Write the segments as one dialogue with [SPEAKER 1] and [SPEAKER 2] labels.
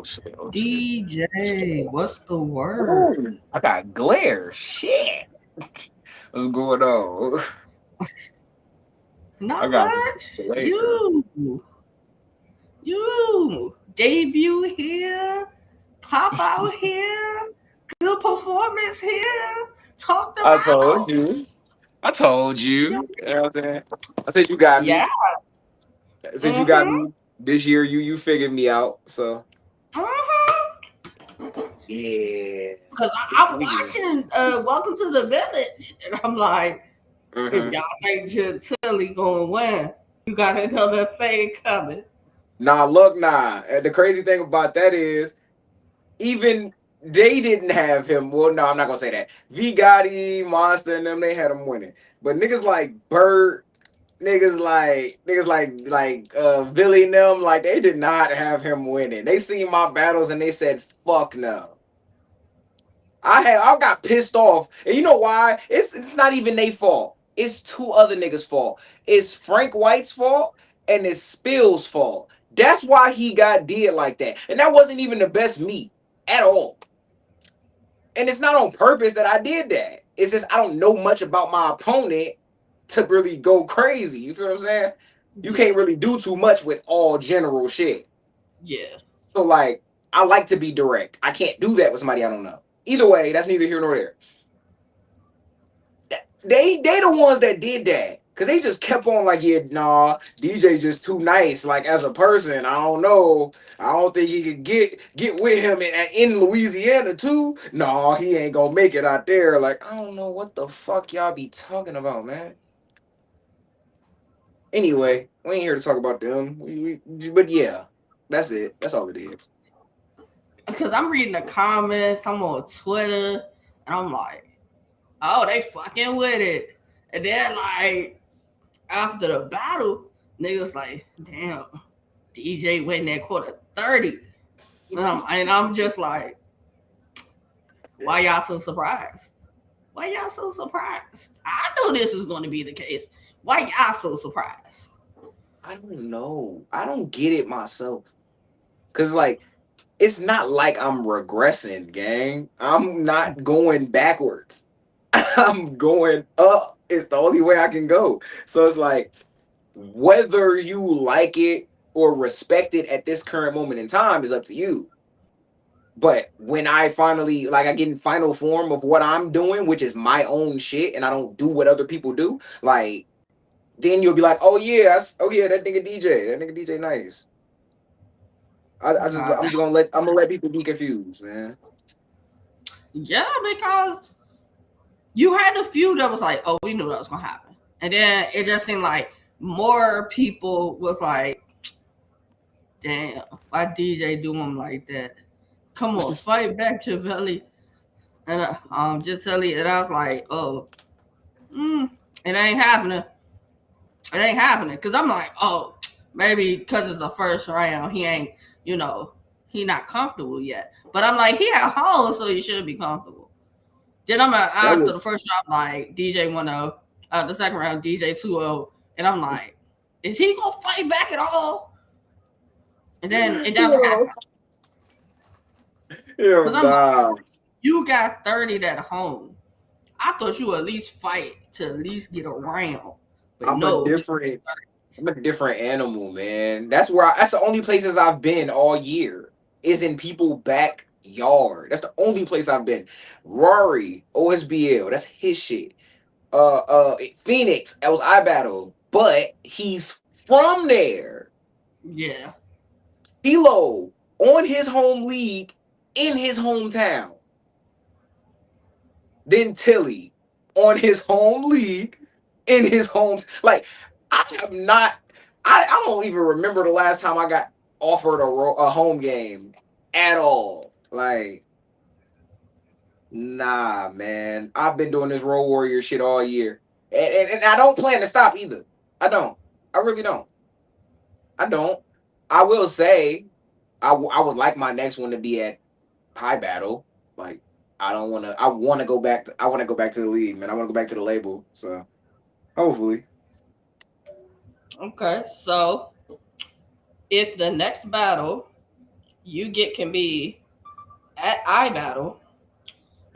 [SPEAKER 1] shit. Oh shit.
[SPEAKER 2] DJ, what's the word?
[SPEAKER 1] Ooh, I got glare. Shit. What's going on? I
[SPEAKER 2] Not
[SPEAKER 1] got
[SPEAKER 2] much.
[SPEAKER 1] glare.
[SPEAKER 2] You debut here, pop out here, good performance here, talked
[SPEAKER 1] I told
[SPEAKER 2] about.
[SPEAKER 1] you. I told
[SPEAKER 2] Yeah,
[SPEAKER 1] you. You know what I'm saying? I said you got
[SPEAKER 2] yeah.
[SPEAKER 1] me. I said you got
[SPEAKER 2] Mm-hmm.
[SPEAKER 1] me. This year you figured me out. So
[SPEAKER 2] Mm-hmm.
[SPEAKER 1] yeah.
[SPEAKER 2] Because I'm
[SPEAKER 1] We
[SPEAKER 2] watching Welcome to the Village, and I'm like, if
[SPEAKER 1] mm-hmm.
[SPEAKER 2] y'all think Tilly gonna win, you got another thing coming.
[SPEAKER 1] Nah, look, nah. And the crazy thing about that is even they didn't have him. Well, no, I'm not gonna say that. V Gotti, Monster, and them, they had him winning. But niggas like Bert, niggas like Billy and them, like they did not have him winning. They seen my battles and they said, fuck no. I got pissed off. And you know why? It's not even their fault. It's two other niggas' fault. It's Frank White's fault and it's Spill's fault. That's why he got did like that. And that wasn't even the best meat at all. And it's not on purpose that I did that. It's just I don't know much about my opponent to really go crazy. You feel what I'm saying? You
[SPEAKER 2] Yeah,
[SPEAKER 1] can't really do too much with all general shit.
[SPEAKER 2] yeah.
[SPEAKER 1] So like, I like to be direct. I can't do that with somebody I don't know. Either way, that's neither here nor there. They the ones that did that. Cause they just kept on like, yeah, nah, DJ just too nice. Like as a person, I don't know. I don't think he could get with him in Louisiana too. Nah, he ain't gonna make it out there. Like I don't know what the fuck y'all be talking about, man. Anyway, we ain't here to talk about them. But yeah, that's it. That's all it is.
[SPEAKER 2] Because I'm reading the comments, I'm on Twitter, and I'm like, oh, they fucking with it. And then, like, after the battle, niggas like, damn, DJ win that quarter 30. And I'm just like, why y'all so surprised? Why y'all so surprised? I knew this was going to be the case. Why y'all so surprised?
[SPEAKER 1] I don't know. I don't get it myself. Cause like it's not like I'm regressing, gang. I'm not going backwards. I'm going up. It's the only way I can go. So it's like whether you like it or respect it at this current moment in time is up to you. But when I finally like I get in final form of what I'm doing, which is my own shit, and I don't do what other people do, like then you'll be like, oh yeah, oh yeah, that nigga DJ nice.
[SPEAKER 2] Nah,
[SPEAKER 1] I'm gonna let people be confused, man.
[SPEAKER 2] yeah, because you had a few that was like, oh, we knew that was going to happen. And then it just seemed like more people was like, damn, why DJ do him like that? Come on, fight back, Chiavelli. And just tell you, and I was like, oh, it ain't happening. It ain't happening. Because I'm like, oh, maybe because it's the first round, he ain't, you know, he not comfortable yet. But I'm like, he at home, so he should be comfortable. Then I'm like,
[SPEAKER 1] That
[SPEAKER 2] after the
[SPEAKER 1] was
[SPEAKER 2] first round, like, DJ 1-0. The second round, DJ 2-0. And I'm like, is he going to fight back at all? And then it doesn't
[SPEAKER 1] yeah,
[SPEAKER 2] happen.
[SPEAKER 1] yeah,
[SPEAKER 2] Because I'm like,
[SPEAKER 1] nah.
[SPEAKER 2] you got 30 at home. I thought you would at least fight to at least get around. But
[SPEAKER 1] I'm a
[SPEAKER 2] no, he
[SPEAKER 1] different I'm a different animal, man. That's the only places I've been all year is in people backyard. That's the only place I've been. Rory, OSBL, that's his shit. Phoenix, that was iBattle, but he's from there.
[SPEAKER 2] yeah.
[SPEAKER 1] Philo on his home league in his hometown. Then Tilly on his home league in his home. Like I have not. I don't even remember the last time I got offered a home game at all. Like nah, man. I've been doing this Road Warrior shit all year, and I don't plan to stop either. I don't. I really don't. I don't. I will say I would like my next one to be at High Battle. Like I don't want to. I want to go back. I want to go back to the league, man. I want to go back to the label. So hopefully,
[SPEAKER 2] Okay. So if the next battle you get can be at iBattle.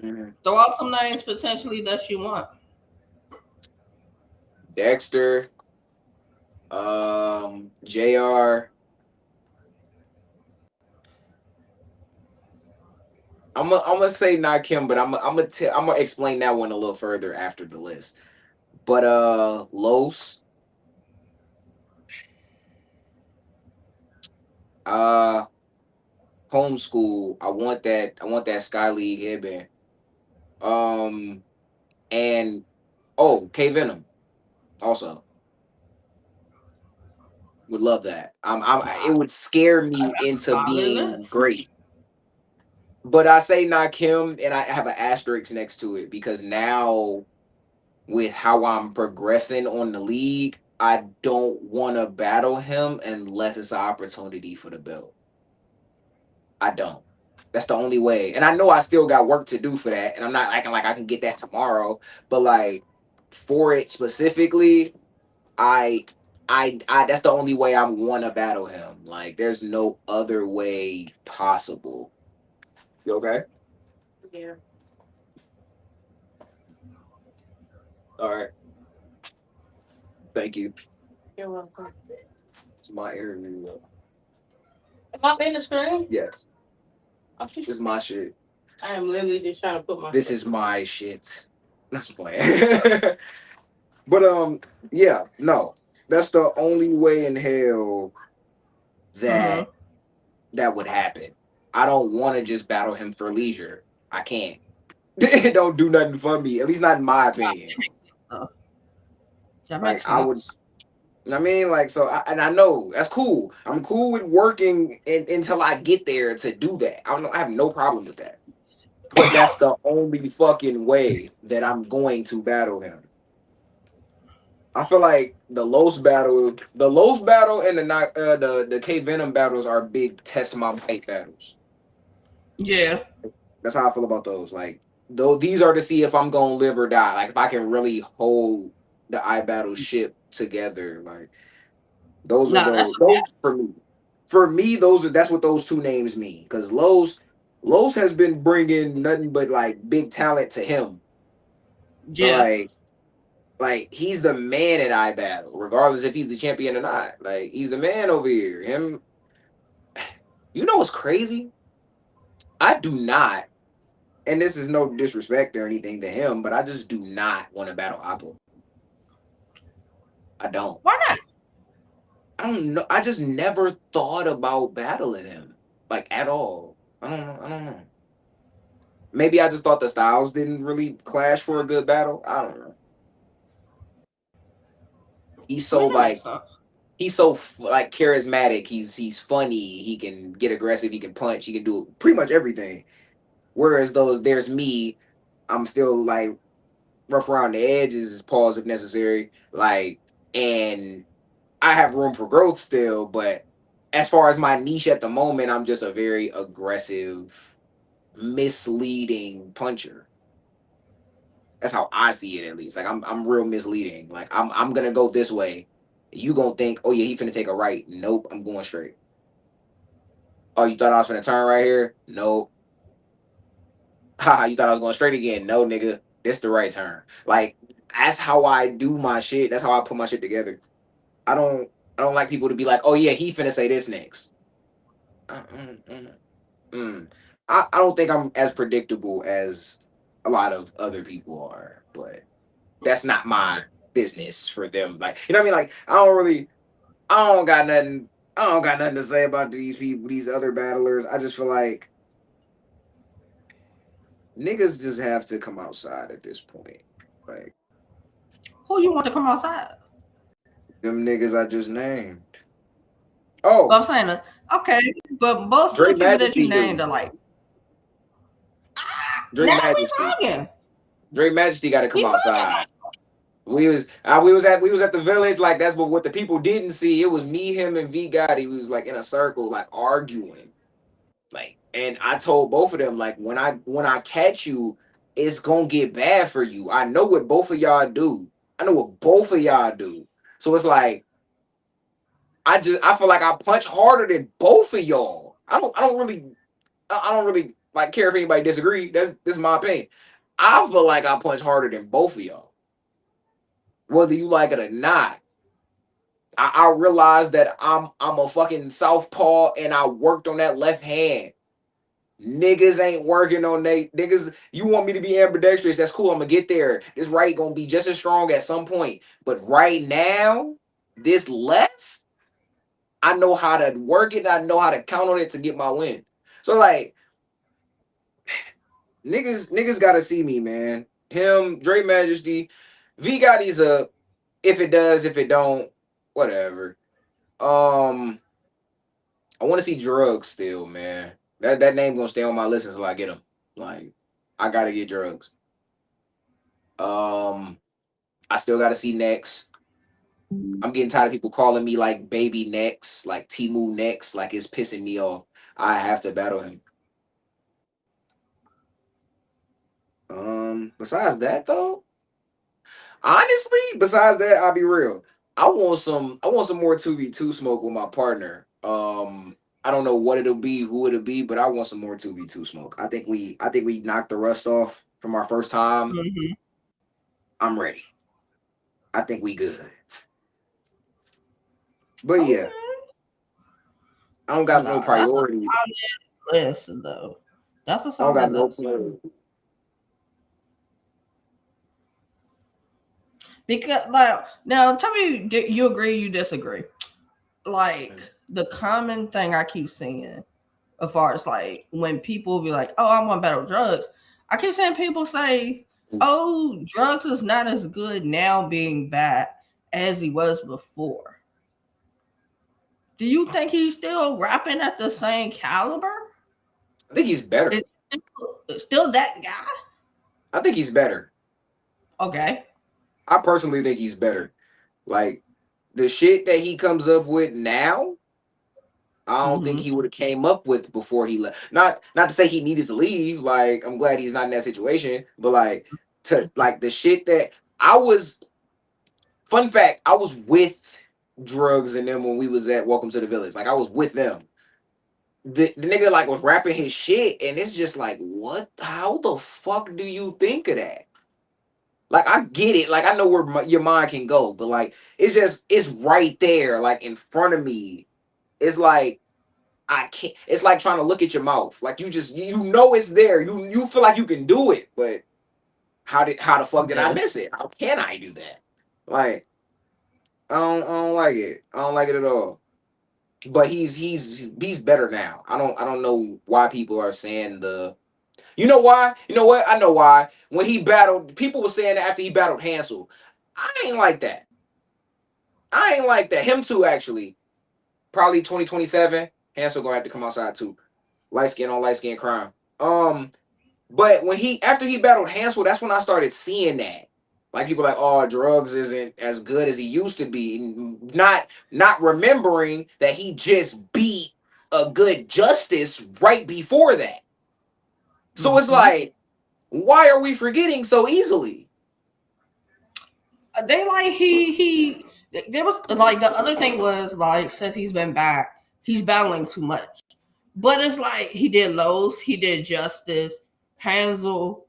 [SPEAKER 1] Mhm.
[SPEAKER 2] Throw out some names potentially that you want.
[SPEAKER 1] Dexter, Jr. I'm gonna say not Kim, but I'm gonna explain that one a little further after the list. But Los, uh homeschool. I want that Sky League headband. Um and oh, K Venom also would love that. It would scare me
[SPEAKER 2] That's a
[SPEAKER 1] into
[SPEAKER 2] solid
[SPEAKER 1] being
[SPEAKER 2] list.
[SPEAKER 1] great. But I say not Kim, and I have an asterisk next to it because now with how I'm progressing on the league, I don't want to battle him unless it's an opportunity for the belt. I don't. That's the only way. And I know I still got work to do for that. And I'm not acting like I can get that tomorrow. But like for it specifically, I I that's the only way I want to battle him. Like there's no other way possible. You okay? Yeah. All right. Thank you. You're welcome. It's my interview. Am I being the screen? Yes. This is my shit. I am literally just trying to put my. This is my shit. That's playing. But yeah, no. That's the only way in hell that
[SPEAKER 2] Mm-hmm.
[SPEAKER 1] that would happen. I don't want to just battle him for leisure. I can't. It don't do nothing for me. At least not in my opinion.
[SPEAKER 2] Oh, that
[SPEAKER 1] Like
[SPEAKER 2] makes
[SPEAKER 1] I would.
[SPEAKER 2] sense.
[SPEAKER 1] You know what I mean? Like so, and I know that's cool. I'm cool with working until I get there to do that. I don't. I have no problem with that. But that's the only fucking way that I'm going to battle him. I feel like the Los battle, and the K Venom battles are big test my might battles.
[SPEAKER 2] Yeah.
[SPEAKER 1] That's how I feel about those. Like though these are to see if I'm gonna live or die. Like if I can really hold the I battle ship together. Like those are
[SPEAKER 2] No, that's
[SPEAKER 1] those for me. For me, that's what those two names mean. Because Los has been bringing nothing but like big talent to him. So
[SPEAKER 2] yeah.
[SPEAKER 1] like he's the man at I battle, regardless if he's the champion or not. Like he's the man over here. Him, you know what's crazy? I do not, and this is no disrespect or anything to him, but I just do not want to battle Apple. I don't.
[SPEAKER 2] Why not?
[SPEAKER 1] I don't know. I just never thought about battling him, like at all. I don't know. I don't know. Maybe I just thought the styles didn't really clash for a good battle. I don't know. He's
[SPEAKER 2] I
[SPEAKER 1] so
[SPEAKER 2] mean, that makes
[SPEAKER 1] like
[SPEAKER 2] sense.
[SPEAKER 1] he's so like charismatic. He's funny. He can get aggressive. He can punch. He can do pretty much everything. Whereas there's me. I'm still like rough around the edges, pause if necessary. Like, and I have room for growth still. But as far as my niche at the moment, I'm just a very aggressive, misleading puncher. That's how I see it at least. Like I'm real misleading. Like I'm gonna go this way. You gonna think, oh yeah, he finna take a right. Nope, I'm going straight. Oh, you thought I was finna turn right here? Nope. Haha, you thought I was going straight again? No, nigga. This the right turn. Like that's how I do my shit. That's how I put my shit together. I don't I don't like people to be like, oh yeah, he finna say this next. Uh, mm, mm, mm. I don't think I'm as predictable as a lot of other people are, but that's not my business for them. Like, you know what I mean? Like, I don't got nothing, I don't got nothing to say about these people, these other battlers. I just feel like niggas just have to come outside at this point. Like,
[SPEAKER 2] Who you want to come outside?
[SPEAKER 1] them niggas I just named.
[SPEAKER 2] But
[SPEAKER 1] Oh,
[SPEAKER 2] I'm saying, okay, but most of the
[SPEAKER 1] Drake
[SPEAKER 2] people that you
[SPEAKER 1] Majesty
[SPEAKER 2] named
[SPEAKER 1] do.
[SPEAKER 2] are like,
[SPEAKER 1] Drake
[SPEAKER 2] now we
[SPEAKER 1] Majesty.
[SPEAKER 2] talking.
[SPEAKER 1] Drake Majesty got to
[SPEAKER 2] We
[SPEAKER 1] come outside.
[SPEAKER 2] talking.
[SPEAKER 1] We was at the village, like that's what the people didn't see. It was me, him, and V Gotti. We was like in a circle, like arguing. Like, and I told both of them, like, when I catch you, it's gonna get bad for you. I know what both of y'all do. I know what both of y'all do. So it's like I feel like I punch harder than both of y'all. I don't really like care if anybody disagree. This is my opinion. I feel like I punch harder than both of y'all, whether you like it or not. I realized that I'm a fucking southpaw and I worked on that left hand. Niggas ain't working on they niggas. You want me to be ambidextrous? That's cool. I'm gonna get there. This right gonna be just as strong at some point. But right now, this left, I know how to work it. I know how to count on it to get my win. So like niggas gotta see me, man. Him, Dre Majesty, V Gotti's a if it does, if it don't, whatever. Um, I want to see drugs still, man. That name gonna stay on my list until I get him. Like, I gotta get drugs. Um, I still gotta see next. I'm getting tired of people calling me like baby next, like Timu next, like it's pissing me off. I have to battle him. Besides that though, honestly, besides that, I'll be real. I want some more 2v2 smoke with my partner. I don't know what it'll be, who it'll be, but I want some more 2v2 smoke. I think we knocked the rust off from our first time.
[SPEAKER 2] Mm-hmm.
[SPEAKER 1] I'm ready. I think we good. But
[SPEAKER 2] Okay.
[SPEAKER 1] yeah, I don't got no
[SPEAKER 2] Nah, that's a
[SPEAKER 1] priority.
[SPEAKER 2] solid list, though. That's a
[SPEAKER 1] I don't got
[SPEAKER 2] solid
[SPEAKER 1] no
[SPEAKER 2] list.
[SPEAKER 1] priority.
[SPEAKER 2] Because, like, now tell me, do you agree? You disagree? Like the common thing I keep seeing, as far as like when people be like, "Oh, I want battle drugs," I keep seeing people say, "Oh, drugs is not as good now being back as he was before." Do you think he's still rapping at the same caliber?
[SPEAKER 1] I think he's better.
[SPEAKER 2] Is still that guy?
[SPEAKER 1] I think he's better.
[SPEAKER 2] Okay.
[SPEAKER 1] I personally think he's better. Like the shit that he comes up with now, I don't think
[SPEAKER 2] Mm-hmm.
[SPEAKER 1] he would have came up with before he left. Not to say he needed to leave. Like I'm glad he's not in that situation. But like to like the shit that I was. Fun fact: I was with drugs and them when we was at Welcome to the Village. Like I was with them. The nigga like was rapping his shit, and it's just like, what? How the fuck do you think of that? Like I get it. Like I know where your mind can go, but like it's right there, like in front of me. It's like I can't. It's like trying to look at your mouth. Like you know it's there. You feel like you can do it, but how the fuck did I
[SPEAKER 2] Yeah.
[SPEAKER 1] miss it? How can I do that? Like I don't like it. I don't like it at all. But he's better now. I don't know why people are saying the. You know why? You know what? I know why. When he battled, people were saying that after he battled Hansel. I ain't like that. I ain't like that. Him too, actually. Probably 2027. Hansel gonna have to come outside too. Light skin on light skin crime. But when he after he battled Hansel, that's when I started seeing that. Like people like, oh, drugs isn't as good as he used to be. Not remembering that he just beat a good justice right before that. So it's
[SPEAKER 2] Mm-hmm.
[SPEAKER 1] like, why are we forgetting so easily?
[SPEAKER 2] They like he there was like the other thing was like since he's been back, he's battling too much. But it's like he did Lowe's, he did Justice, Hansel,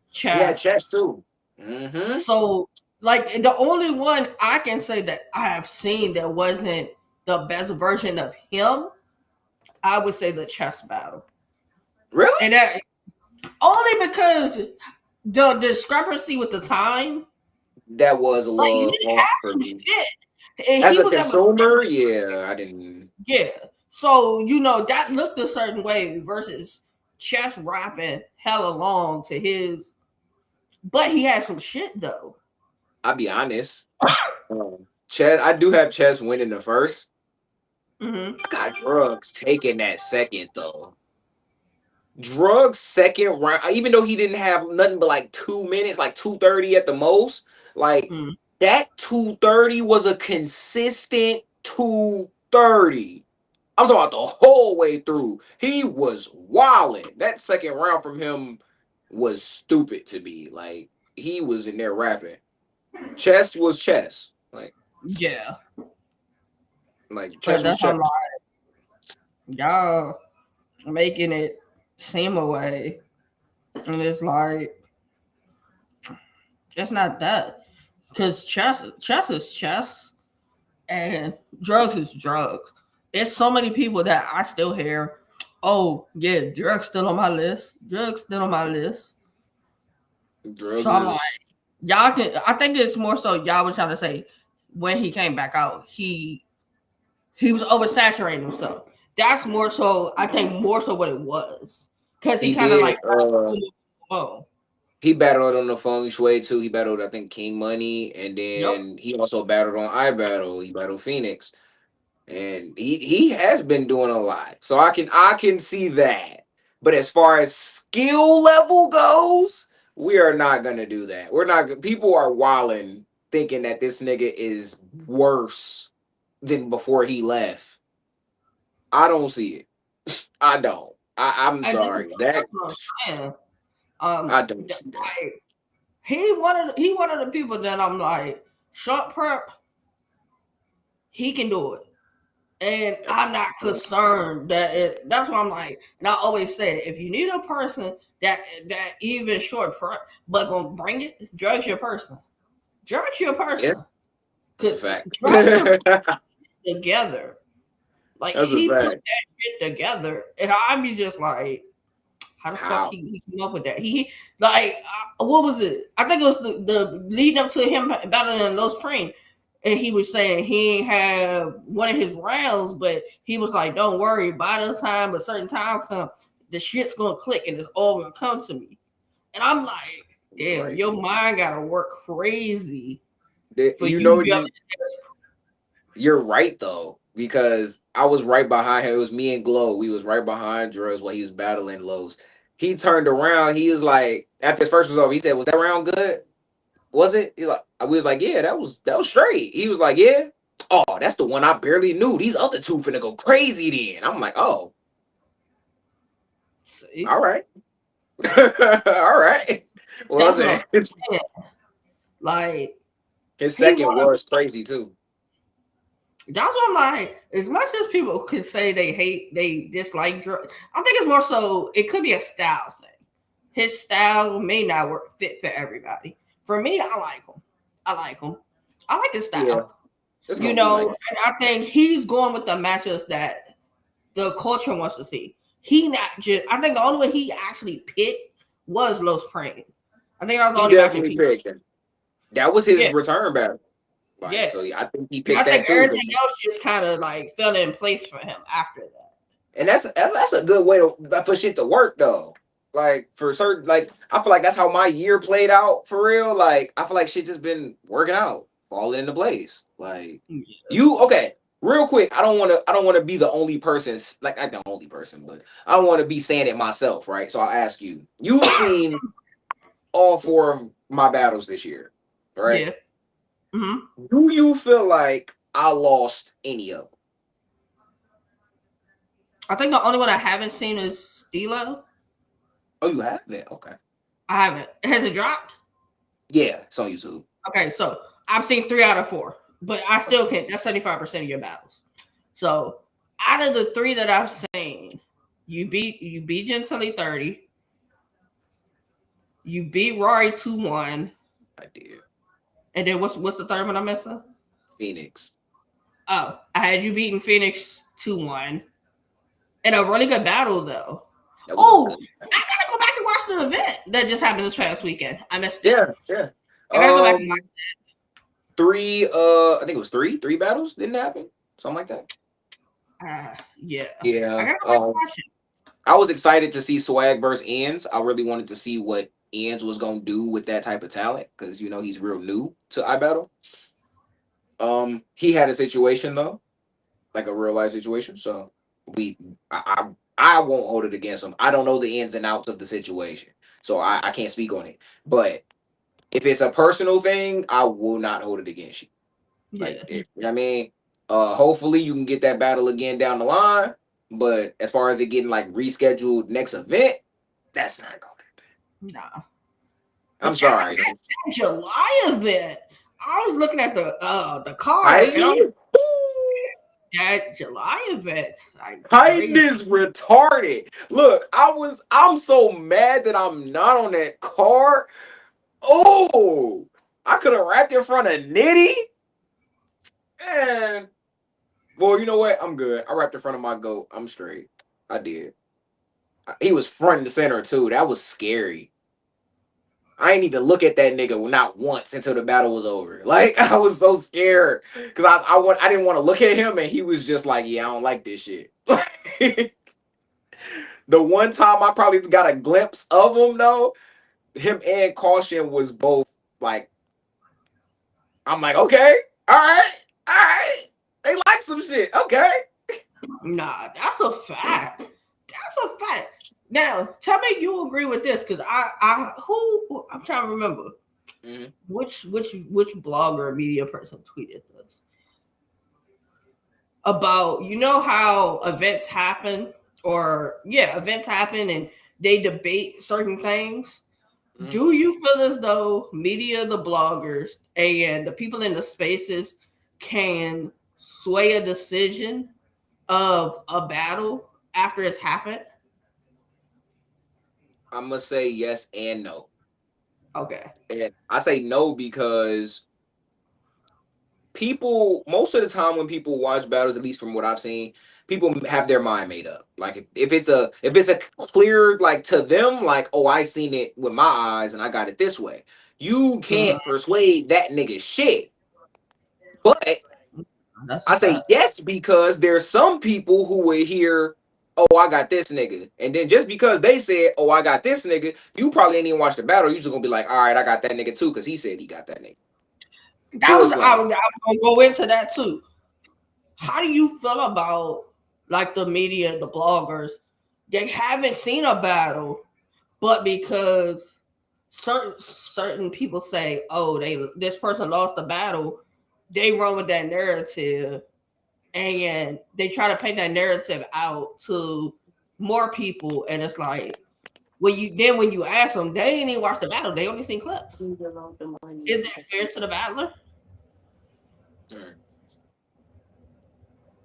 [SPEAKER 1] He had
[SPEAKER 2] Chess.
[SPEAKER 1] chess too. Mm-hmm.
[SPEAKER 2] So like the only one I can say that I have seen that wasn't the best version of him, I would say the chess battle.
[SPEAKER 1] Really?
[SPEAKER 2] And that only because the discrepancy with the time,
[SPEAKER 1] That was a
[SPEAKER 2] like he
[SPEAKER 1] little
[SPEAKER 2] didn't
[SPEAKER 1] off
[SPEAKER 2] have
[SPEAKER 1] for
[SPEAKER 2] some
[SPEAKER 1] me.
[SPEAKER 2] shit. And
[SPEAKER 1] As
[SPEAKER 2] he
[SPEAKER 1] a
[SPEAKER 2] was able to
[SPEAKER 1] consumer, yeah, I didn't.
[SPEAKER 2] yeah. So, you know, that looked a certain way versus Chess rapping hella long to his, but he had some shit though.
[SPEAKER 1] I'll be honest. Chess, I do have chess winning the first.
[SPEAKER 2] Mm-hmm.
[SPEAKER 1] I got drugs taking that second though. Drugs second round, even though he didn't have nothing but like 2 minutes, like 2:30 at the most, like
[SPEAKER 2] Mm-hmm.
[SPEAKER 1] that 2:30 was a consistent 2:30. I'm talking about the whole way through. He was wilding. That second round from him was stupid to me. Like he was in there rapping. Chess was chess.
[SPEAKER 2] Yeah.
[SPEAKER 1] Like
[SPEAKER 2] But
[SPEAKER 1] chess was
[SPEAKER 2] that's how
[SPEAKER 1] chess.
[SPEAKER 2] y'all making it seem away, and it's like it's not that. Because chess is chess, and drugs is drugs. It's so many people that I still hear, oh yeah, drugs still on my list. Drugs still on my list. So
[SPEAKER 1] Drugs
[SPEAKER 2] I'm like,
[SPEAKER 1] is
[SPEAKER 2] y'all can. I think it's more so y'all was trying to say when he came back out, he was oversaturating himself. That's more so. I think more so what it was because he
[SPEAKER 1] he
[SPEAKER 2] kind of like
[SPEAKER 1] did.
[SPEAKER 2] oh
[SPEAKER 1] He battled on the Feng Shui too. He battled, I think, King Money, and
[SPEAKER 2] yep.
[SPEAKER 1] then he also battled on iBattle. He battled Phoenix, and he has been doing a lot. So I can see that. But as far as skill level goes, we are not gonna do that. We're not. People are wilding, thinking that this nigga is worse than before he left. I don't see it. I don't. I'm
[SPEAKER 2] And this is
[SPEAKER 1] sorry. That
[SPEAKER 2] that's what I'm saying.
[SPEAKER 1] I don't see that.
[SPEAKER 2] Like he one of the people that I'm like short prep. He can do it. And I'm
[SPEAKER 1] Yes.
[SPEAKER 2] not concerned that that's what I'm like. And I always say, if you need a person that even short but gonna bring it, drugs your person. Drugs your
[SPEAKER 1] Yeah,
[SPEAKER 2] person.
[SPEAKER 1] that's a
[SPEAKER 2] Cause
[SPEAKER 1] fact.
[SPEAKER 2] drugs are
[SPEAKER 1] That's
[SPEAKER 2] together. Like
[SPEAKER 1] a
[SPEAKER 2] he put
[SPEAKER 1] fact.
[SPEAKER 2] that shit together. And I be just like, how the fuck
[SPEAKER 1] How?
[SPEAKER 2] he came up with that? He like what was it? I think it was the lead up to him battling Los Supreme. And he was saying he ain't have one of his rounds, but he was like, "Don't worry. By the time a certain time come, the shit's gonna click and it's all gonna come to me." And I'm like, "Damn,
[SPEAKER 1] Right.
[SPEAKER 2] your mind gotta work crazy for
[SPEAKER 1] You
[SPEAKER 2] you
[SPEAKER 1] know
[SPEAKER 2] to be able
[SPEAKER 1] you're right though, because I was right behind him. It was me and Glow. We was right behind Drugs while he was battling Lows. He turned around. He was like, after his first was over, he said, "Was that round good? Was it?" He like, we was like, "Yeah, that was straight." He was like, "Yeah." Oh, that's the one I barely knew. These other two finna go crazy then. I'm like, oh,
[SPEAKER 2] see.
[SPEAKER 1] all right. All right. Well
[SPEAKER 2] That's what I'm
[SPEAKER 1] then.
[SPEAKER 2] saying. Like
[SPEAKER 1] His
[SPEAKER 2] he
[SPEAKER 1] second
[SPEAKER 2] wanna
[SPEAKER 1] was crazy too.
[SPEAKER 2] that's what I'm like. As much as people could say they dislike drugs, I think it's more so it could be a style thing. His style may not fit for everybody. For me, I like him. I like him. I like his
[SPEAKER 1] Yeah,
[SPEAKER 2] style.
[SPEAKER 1] it's
[SPEAKER 2] You
[SPEAKER 1] gonna be
[SPEAKER 2] know,
[SPEAKER 1] like
[SPEAKER 2] and I think he's going with the matchups that the culture wants to see. He not just. I think the only one he actually picked was Los Praying. I think that was the
[SPEAKER 1] he
[SPEAKER 2] only match he
[SPEAKER 1] definitely
[SPEAKER 2] picked.
[SPEAKER 1] picked him. That was his
[SPEAKER 2] Yeah,
[SPEAKER 1] return battle. Like,
[SPEAKER 2] yeah.
[SPEAKER 1] so yeah, I think he
[SPEAKER 2] And I
[SPEAKER 1] picked that
[SPEAKER 2] think
[SPEAKER 1] too.
[SPEAKER 2] everything else just kind of like fell in place for him after that.
[SPEAKER 1] And that's a good way for shit to work though. Like for certain, like I feel like that's how my year played out for real. Like I feel like shit just been working out, falling into place. Like
[SPEAKER 2] Yeah.
[SPEAKER 1] you okay? Real quick, I don't want to be the only person. Like not the only person, but I don't want to be saying it myself, right? So I'll ask you. You've seen all four of my battles this year, right?
[SPEAKER 2] Yeah. Mm-hmm.
[SPEAKER 1] Do you feel like I lost any of them?
[SPEAKER 2] I think the only one I haven't seen is Stilo.
[SPEAKER 1] Oh, you have it. Okay.
[SPEAKER 2] I haven't. Has it dropped?
[SPEAKER 1] Yeah, it's on YouTube.
[SPEAKER 2] Okay, so I've seen 3 out of 4, but I still can't. That's 75% of your battles. So out of the 3 that I've seen, you beat Gently 30, you beat Rory 2-1,
[SPEAKER 1] I did.
[SPEAKER 2] and then what's the third one I'm missing?
[SPEAKER 1] Phoenix.
[SPEAKER 2] Oh, I had you beating Phoenix 2-1 in a really good battle though.
[SPEAKER 1] That was a
[SPEAKER 2] Oh,
[SPEAKER 1] good.
[SPEAKER 2] I gotta go back and watch the event that just happened this past weekend. I missed it.
[SPEAKER 1] Yeah, yeah.
[SPEAKER 2] I gotta go back and watch.
[SPEAKER 1] Three. I think it was three battles didn't happen, something like that.
[SPEAKER 2] Yeah, I
[SPEAKER 1] Yeah.
[SPEAKER 2] gotta go back and watch it.
[SPEAKER 1] I was excited to see Swag versus Ends. I really wanted to see what Ends was gonna do with that type of talent because he's real new to iBattle. He had a situation though, like a real life situation. So we, I won't hold it against him. I don't know the ins and outs of the situation, so I can't speak on it. But if it's a personal thing, I will not hold it against you. Like,
[SPEAKER 2] Yeah,
[SPEAKER 1] you know what I mean? Hopefully you can get that battle again down the line. But as far as it getting like rescheduled next event, that's not gonna happen.
[SPEAKER 2] nah.
[SPEAKER 1] I'm
[SPEAKER 2] But check out
[SPEAKER 1] sorry.
[SPEAKER 2] that July event. I was looking at the card, and
[SPEAKER 1] Heidi? Ooh.
[SPEAKER 2] that July event, like
[SPEAKER 1] Titan
[SPEAKER 2] crazy.
[SPEAKER 1] is retarded. Look, I'm so mad that I'm not on that card. Oh, I could have rapped in front of Nitty. And well, you know what? I'm good. I rapped in front of my goat. I'm straight. I did. He was front and center too. That was scary. I ain't even look at that nigga not once until the battle was over. Like I was so scared because I didn't want to look at him and he was just like, yeah, I don't like this shit. The one time I probably got a glimpse of him though, him and Caution was both like, I'm like, okay, all right, they like some shit, okay.
[SPEAKER 2] Nah, that's a fact. That's a fact. Now, tell me you agree with this, because who I'm trying to remember
[SPEAKER 1] Mm-hmm.
[SPEAKER 2] which blogger or media person tweeted this about, you know how events happen, or yeah, events happen and they debate certain things.
[SPEAKER 1] Mm-hmm.
[SPEAKER 2] Do you feel as though media, the bloggers, and the people in the spaces can sway a decision of a battle after it's happened?
[SPEAKER 1] I'm gonna say yes and no.
[SPEAKER 2] Okay.
[SPEAKER 1] And I say no because people most of the time when people watch battles, at least from what I've seen, people have their mind made up. Like if it's a clear like to them, like, oh, I seen it with my eyes and I got it this way. You
[SPEAKER 2] Mhm.
[SPEAKER 1] can't persuade that nigga shit. But
[SPEAKER 2] That's a
[SPEAKER 1] I say
[SPEAKER 2] fact.
[SPEAKER 1] yes because there's some people who will hear, oh, I got this nigga. And then just because they said, oh, I got this nigga, you probably ain't even watch the battle. You're just gonna be like, all right, I got that nigga too, because he said he got that nigga.
[SPEAKER 2] That
[SPEAKER 1] So
[SPEAKER 2] was
[SPEAKER 1] it's
[SPEAKER 2] I
[SPEAKER 1] like,
[SPEAKER 2] was gonna go into that too. How do you feel about like the media, the bloggers? They haven't seen a battle, but because certain people say, "Oh, this person lost the battle," they run with that narrative, and they try to paint that narrative out to more people, and it's like when you ask them, they ain't even watched the battle; they only seen clips. Is that fair to the battler?
[SPEAKER 1] mm.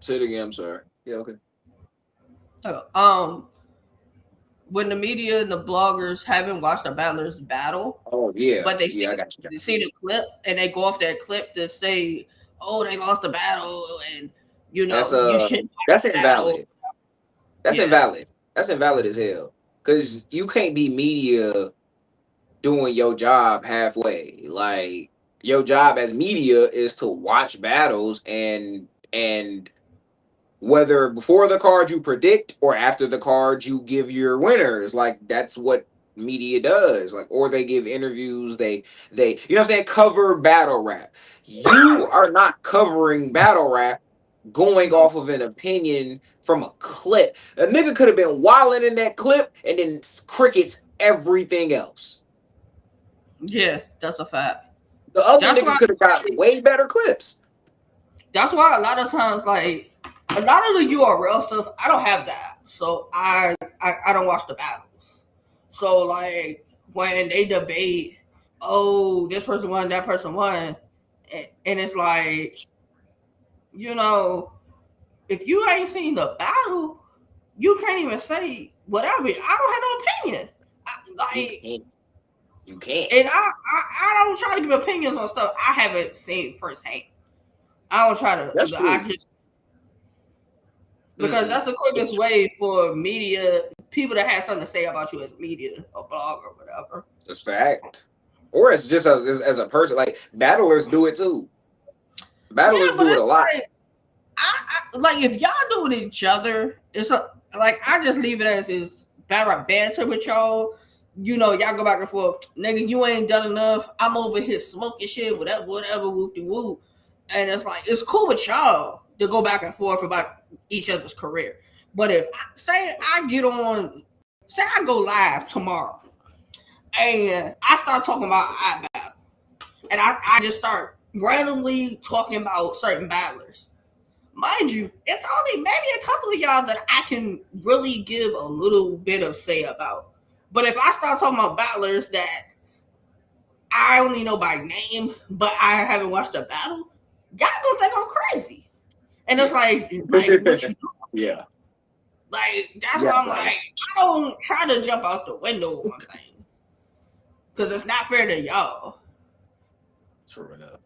[SPEAKER 1] Say it again, I'm sorry. Yeah, okay.
[SPEAKER 2] Oh, when the media and the bloggers haven't watched the battlers battle,
[SPEAKER 1] Oh yeah,
[SPEAKER 2] but they
[SPEAKER 1] yeah, I got you.
[SPEAKER 2] see the clip and they go off that clip to say, "Oh, they lost the battle," and
[SPEAKER 1] That's
[SPEAKER 2] you shouldn't
[SPEAKER 1] that's
[SPEAKER 2] watch the battle.
[SPEAKER 1] invalid. That's
[SPEAKER 2] Yeah,
[SPEAKER 1] invalid. That's invalid as hell. Cause you can't be media doing your job halfway. Like your job as media is to watch battles and whether before the card you predict or after the card you give your winners. Like that's what media does. Like or they give interviews, they you know what I'm saying, cover battle rap. You are not covering battle rap going
[SPEAKER 2] no,
[SPEAKER 1] off of an opinion from a clip. A nigga could have been wilding in that clip and then crickets everything else.
[SPEAKER 2] yeah, that's a fact.
[SPEAKER 1] The other
[SPEAKER 2] That's
[SPEAKER 1] nigga
[SPEAKER 2] why.
[SPEAKER 1] could have got way better clips.
[SPEAKER 2] That's why a lot of times, like a lot of the URL stuff, I don't have that, so I don't watch the battles. So like when they debate, oh, this person won, that person won, and it's like, you know, if you ain't seen the battle, you can't even say whatever. I don't have no opinion.
[SPEAKER 1] You
[SPEAKER 2] Like,
[SPEAKER 1] can't. You can't.
[SPEAKER 2] and I don't try to give opinions on stuff I haven't seen firsthand. I don't try to.
[SPEAKER 1] That's
[SPEAKER 2] I
[SPEAKER 1] true.
[SPEAKER 2] just because
[SPEAKER 1] Mm-mm.
[SPEAKER 2] that's the quickest way for media people that have something to say about you as media, a blog or whatever.
[SPEAKER 1] It's a fact. Or it's just as a person. Like battlers do it too.
[SPEAKER 2] Yeah,
[SPEAKER 1] Battlers
[SPEAKER 2] but
[SPEAKER 1] do it a
[SPEAKER 2] it's
[SPEAKER 1] lot.
[SPEAKER 2] like like if y'all do it each other, it's like I just leave it as is battle banter with y'all. You know, y'all go back and forth. Nigga, you ain't done enough. I'm over here smoking shit, whatever, whoop de whoop. And it's like it's cool with y'all to go back and forth about each other's career. But if say I get on, say I go live tomorrow and I start talking about iBattle, and I just start randomly talking about certain battlers. Mind you, it's only maybe a couple of y'all that I can really give a little bit of say about. But if I start talking about battlers that I only know by name, but I haven't watched a battle, y'all gonna think I'm crazy. And it's
[SPEAKER 1] Yeah.
[SPEAKER 2] like what you do?
[SPEAKER 1] Yeah.
[SPEAKER 2] Like that's
[SPEAKER 1] Yeah,
[SPEAKER 2] why I'm like,
[SPEAKER 1] like
[SPEAKER 2] I don't try to jump out the window on things because it's not fair to y'all.
[SPEAKER 1] true enough.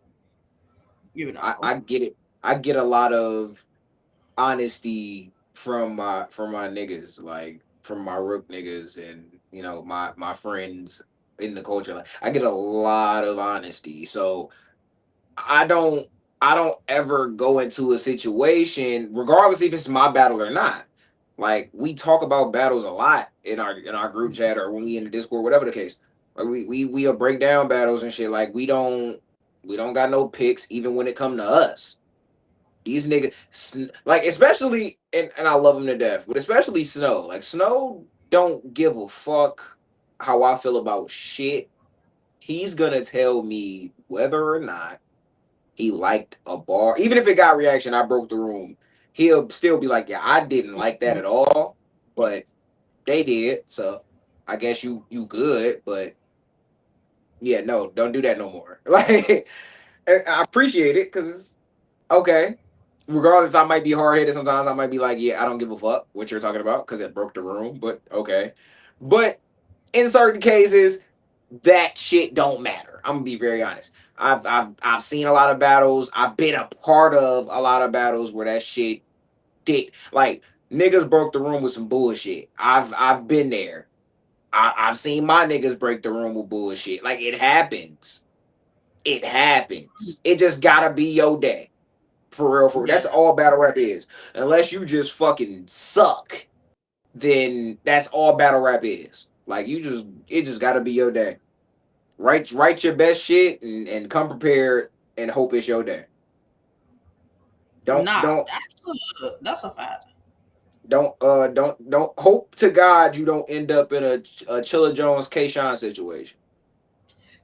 [SPEAKER 2] You
[SPEAKER 1] I
[SPEAKER 2] know.
[SPEAKER 1] get it. I get a lot of honesty from my niggas, like from my rook niggas and my friends in the culture. Like I get a lot of honesty. So I don't I don't ever go into a situation, regardless if it's my battle or not. Like we talk about battles a lot in our group chat or when we in the Discord, whatever the case. Like we'll break down battles and shit. Like we don't got no picks even when it come to us. These niggas, like especially, and I love him to death, but especially Snow. Like Snow don't give a fuck how I feel about shit. He's gonna tell me whether or not he liked a bar, even if it got reaction. I broke the room. He'll still be like, "Yeah, I didn't like that at all, but they did. So I guess you good, but yeah, no, don't do that no more." Like I appreciate it because okay. Regardless, I might be hard headed sometimes. I might be like, yeah, I don't give a fuck what you're talking about because it broke the room, but okay. But in certain cases, that shit don't matter. I'm gonna be very honest. I've seen a lot of battles. I've been a part of a lot of battles where that shit did like niggas broke the room with some bullshit. I've been there. I've seen my niggas break the room with bullshit. Like it happens. It happens. It just gotta be your day. For real, for real.
[SPEAKER 2] Yeah.
[SPEAKER 1] That's all battle rap is. Unless you just fucking suck, then that's all battle rap is. Like it just gotta be your day. Write your best shit and come prepared and hope it's your day. Don't
[SPEAKER 2] Nah,
[SPEAKER 1] don't
[SPEAKER 2] that's a fact.
[SPEAKER 1] don't hope to God you don't end up in a Chilla Jones Kayshawn situation.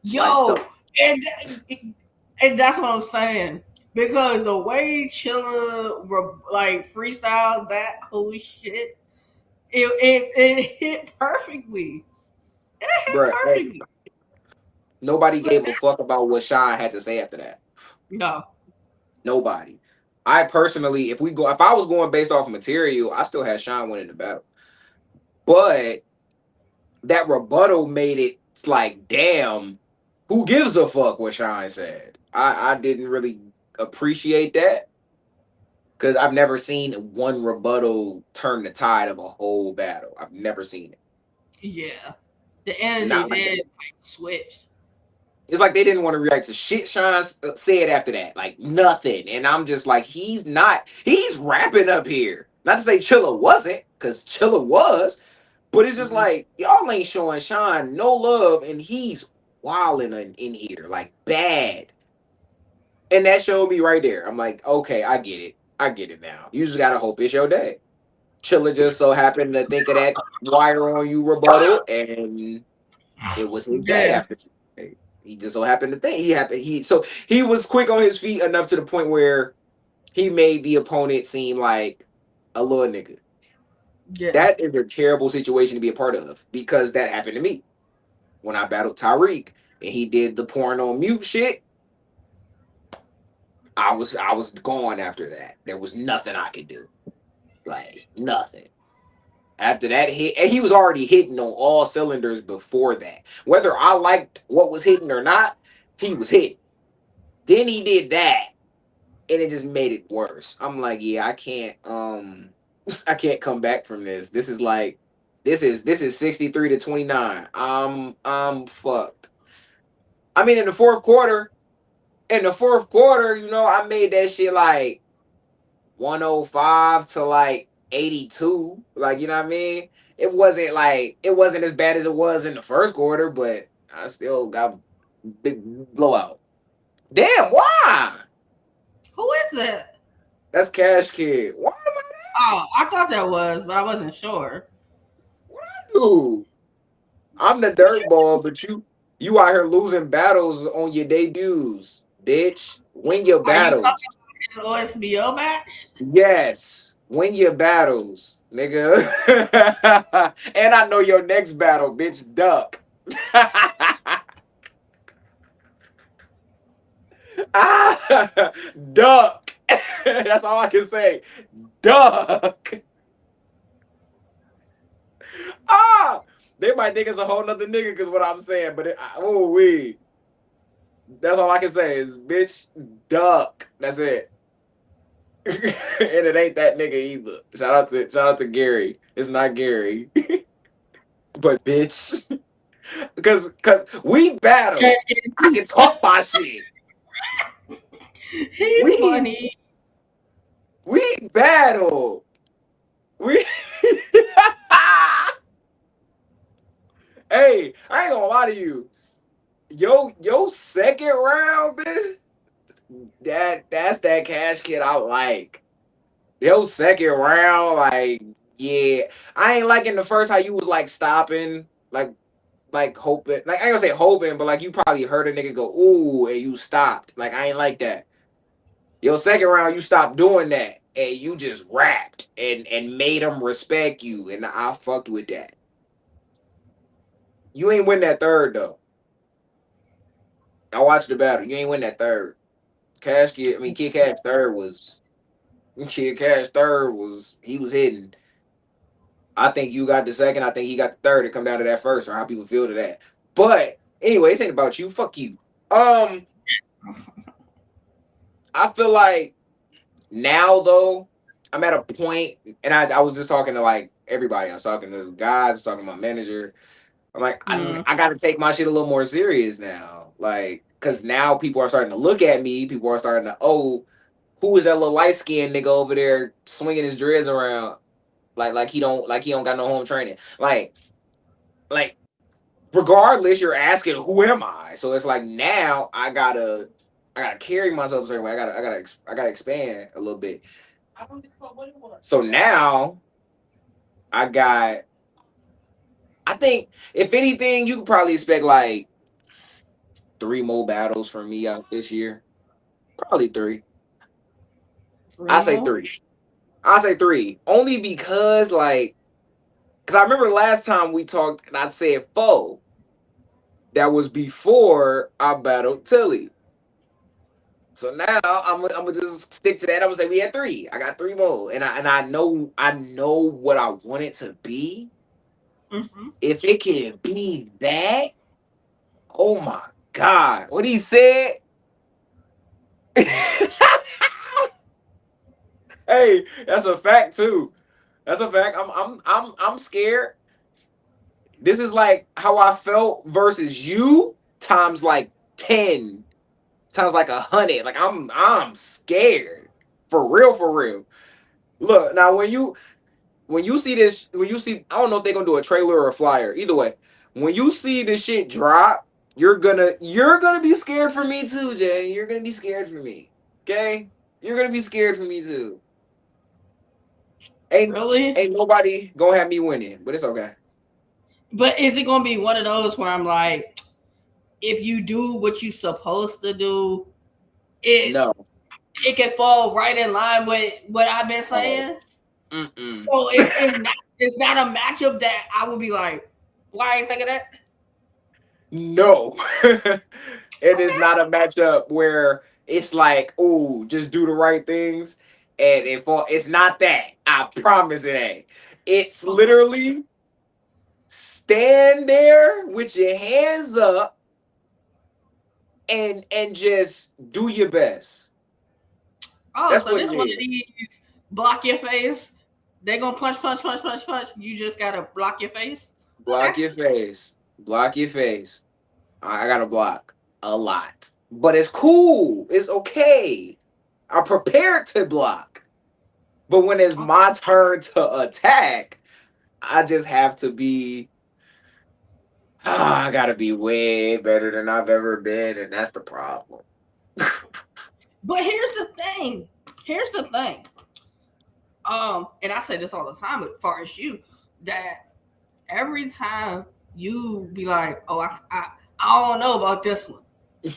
[SPEAKER 1] Like
[SPEAKER 2] Yo, and and that's what I'm saying. Because the way Chilla like freestyle that whole shit, it hit perfectly. It hit
[SPEAKER 1] bruh, hey,
[SPEAKER 2] perfectly.
[SPEAKER 1] nobody
[SPEAKER 2] Like
[SPEAKER 1] gave
[SPEAKER 2] that.
[SPEAKER 1] a fuck about what Shine had to say after that.
[SPEAKER 2] No.
[SPEAKER 1] Nobody. I personally, if I was going based off material, I still had Sean winning the battle. But that rebuttal made it like, damn, who gives a fuck what Sean said? I didn't really appreciate that because I've never seen one rebuttal turn the tide of a whole battle. I've never seen it.
[SPEAKER 2] Yeah. The energy
[SPEAKER 1] Not like that.
[SPEAKER 2] did like switch.
[SPEAKER 1] It's like they didn't want to react to shit Sean said after that. Like nothing. And I'm just like, he's rapping up here. Not to say Chilla wasn't, because Chilla was, but it's just
[SPEAKER 2] Mhm.
[SPEAKER 1] like, y'all ain't showing Sean no love, and he's wilding in here, like bad. And that showed me right there. I'm like, okay, I get it. I get it now. You just gotta hope it's your day. Chilla just so happened to think of that wire on you rebuttal, and it was his day
[SPEAKER 2] Yeah.
[SPEAKER 1] after today. He just so happened to think he was quick on his feet enough to the point where he made the opponent seem like a little nigga.
[SPEAKER 2] Yeah.
[SPEAKER 1] That is a terrible situation to be a part of because that happened to me when I battled Tyreek and he did the porn on mute shit. I was gone after that. There was nothing I could do. Like nothing. After that hit, and he was already hitting on all cylinders before that. Whether I liked what was hitting or not, he was hitting. Then he did that, and it just made it worse. I'm like, yeah, I can't I can't come back from this. This is like this is 63 to 29. I'm fucked. I mean in the fourth quarter, I made that shit like 105 to like 82. Like, you know what I mean? It wasn't as bad as it was in the first quarter, but I still got big blowout. Damn, why?
[SPEAKER 2] Who is that?
[SPEAKER 1] That's Cash Kid. Why am I
[SPEAKER 2] Oh, I thought that was, but I wasn't sure.
[SPEAKER 1] what I do? I'm the
[SPEAKER 2] What
[SPEAKER 1] dirt ball, but you out here losing battles on your debuts, bitch. Win your
[SPEAKER 2] are you talking
[SPEAKER 1] battles.
[SPEAKER 2] about his OSBO match?
[SPEAKER 1] Yes. Win your battles, nigga. And I know your next battle, bitch. Duck. Ah, duck. That's all I can say. Duck. Ah, they might think it's a whole nother nigga because what I'm saying, but oh we. That's all I can say is bitch duck. That's it. And it ain't that nigga either. Shout out to Gary. It's not Gary, but bitch. Cause we battle. I can talk my shit.
[SPEAKER 2] He
[SPEAKER 1] We
[SPEAKER 2] funny.
[SPEAKER 1] we battle. We Hey, I ain't gonna lie to you. Yo second round, bitch. That's that cash kid I like. Yo second round, like, yeah. I ain't liking the first how you was like stopping, like hoping. Like I ain't gonna say hoping, but like you probably heard a nigga go, ooh, and you stopped. Like I ain't like that. Yo, second round, you stopped doing that. And you just rapped and made them respect you. And I fucked with that. You ain't win that third though. I watched the battle. You ain't win that third. Kid Cash third was he was hitting. I think you got the second. I think he got the third. It come down to that first or how people feel to that. But anyway, this ain't about you. Fuck you. I feel like now though, I'm at a point, and I was just talking to like everybody. I was talking to the guys, I was talking to my manager. I'm like, I gotta take my shit a little more serious now. Like, cause now people are starting to look at me. People are starting to, oh, who is that little light skinned nigga over there swinging his dreads around? Like he don't got no home training. Like regardless, you're asking who am I? So it's like now I gotta carry myself a certain way. I gotta expand a little bit. So now I got. I think if anything, you could probably expect like three more battles from me out this year. Probably three. I say
[SPEAKER 2] Remo.
[SPEAKER 1] three. I say three. Only because I remember last time we talked and I said four. That was before I battled Tilly. So now I'm gonna just stick to that. I'm gonna say we had three. I got three more, and I know what I want it to be.
[SPEAKER 2] Mm-hmm.
[SPEAKER 1] If it can be that, oh my god, what he said. Hey, that's a fact too. That's a fact. I'm scared. This is like how I felt versus you times like 10, times like 100. Like I'm scared. For real, for real. Look, now when you see this, when you see, I don't know if they're gonna do a trailer or a flyer. Either way, when you see this shit drop, you're gonna be scared for me too, Jay. You're gonna be scared for me. Okay? You're gonna be scared for me too. Ain't
[SPEAKER 2] Really?
[SPEAKER 1] ain't nobody gonna have me winning, but it's okay.
[SPEAKER 2] But is it gonna be one of those where I'm like, if you do what you're supposed to do, it
[SPEAKER 1] No.
[SPEAKER 2] it can fall right in line with what I've been
[SPEAKER 1] Oh.
[SPEAKER 2] saying?
[SPEAKER 1] Mm-mm.
[SPEAKER 2] So it's not a matchup that I would be like, why ain't think of that?
[SPEAKER 1] No. It is
[SPEAKER 2] Okay.
[SPEAKER 1] not a matchup where it's like, oh, just do the right things. And it's not that. I promise it ain't. It's
[SPEAKER 2] Okay.
[SPEAKER 1] literally stand there with your hands up and just do your best.
[SPEAKER 2] Oh,
[SPEAKER 1] That's
[SPEAKER 2] so
[SPEAKER 1] what
[SPEAKER 2] this
[SPEAKER 1] it
[SPEAKER 2] one of
[SPEAKER 1] is.
[SPEAKER 2] these block your face. They gonna punch, punch, punch, punch, punch. You just gotta block your face. Okay.
[SPEAKER 1] Block your face. Block your face. I gotta block a lot. But it's cool. It's okay. I'm prepared to block. But when it's
[SPEAKER 2] Okay.
[SPEAKER 1] my turn to attack, I just have to be. I gotta be way better than I've ever been, and that's the problem.
[SPEAKER 2] But here's the thing. Here's the thing. And I say this all the time as far as you, that every time you be like, oh, I don't know about this one.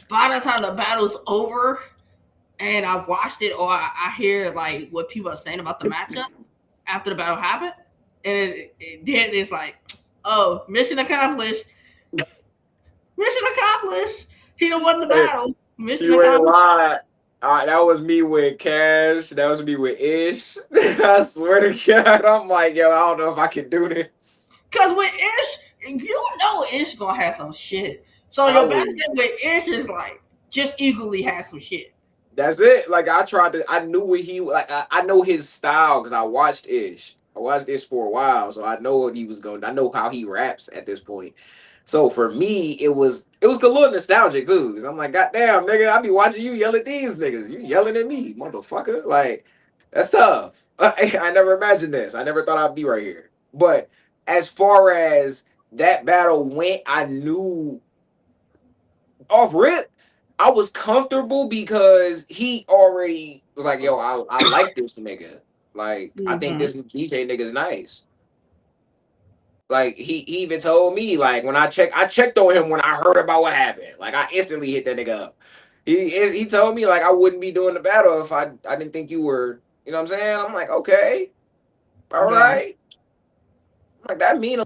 [SPEAKER 2] By the time the battle's over and I've watched it or I hear like what people are saying about the matchup after the battle happened, and then it's like, oh, mission accomplished. Mission accomplished. He done won the
[SPEAKER 1] Hey,
[SPEAKER 2] battle. Mission
[SPEAKER 1] you ain't
[SPEAKER 2] accomplished.
[SPEAKER 1] lying. That was me with Cash. That was me with Ish. I swear to God, I'm like, yo, I don't know if I can do this.
[SPEAKER 2] Cause with Ish, you know Ish gonna have some shit. So
[SPEAKER 1] I
[SPEAKER 2] your best
[SPEAKER 1] was.
[SPEAKER 2] bet with Ish is like just equally have some shit.
[SPEAKER 1] That's it. Like I tried to. I knew what he like. I know his style because I watched Ish. I watched Ish for a while, so I know what he was going. I know how he raps at this point. So for me, it was a little nostalgic too, because I'm like, God damn, nigga, I be watching you yell at these niggas. You yelling at me, motherfucker. Like, that's tough. I never imagined this. I never thought I'd be right here. But as far as that battle went, I knew off rip, I was comfortable because he already was like, yo, I like this nigga. Like, I think
[SPEAKER 2] Mm-hmm.
[SPEAKER 1] this DJ nigga's nice. Like he even told me like when I checked on him when I heard about what happened. Like I instantly hit that nigga up. He told me like I wouldn't be doing the battle if I didn't think you were, you know what I'm saying? I'm like, okay, all
[SPEAKER 2] Yeah.
[SPEAKER 1] right. Like that mean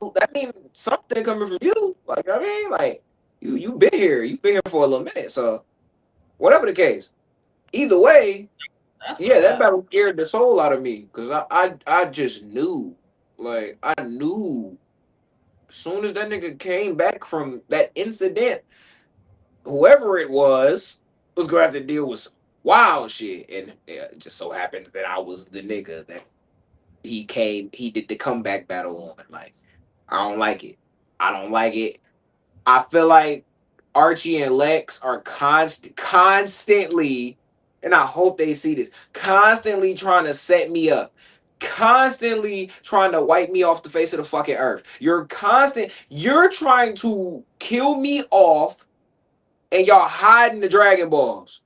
[SPEAKER 1] something coming from you. Like I mean, like you been here. You've been here for a little minute. So whatever the case. Either way,
[SPEAKER 2] That's
[SPEAKER 1] yeah,
[SPEAKER 2] what's
[SPEAKER 1] that
[SPEAKER 2] up.
[SPEAKER 1] battle scared the soul out of me. Cause I just knew. Like I knew soon as that nigga came back from that incident, whoever it was gonna have to deal with some wild shit. And yeah, it just so happens that I was the nigga that he did the comeback battle on. Like, I don't like it. I don't like it. I feel like Archie and Lex are constantly, and I hope they see this, constantly trying to set me up. Constantly trying to wipe me off the face of the fucking earth. You're trying to kill me off and y'all hiding the Dragon Balls.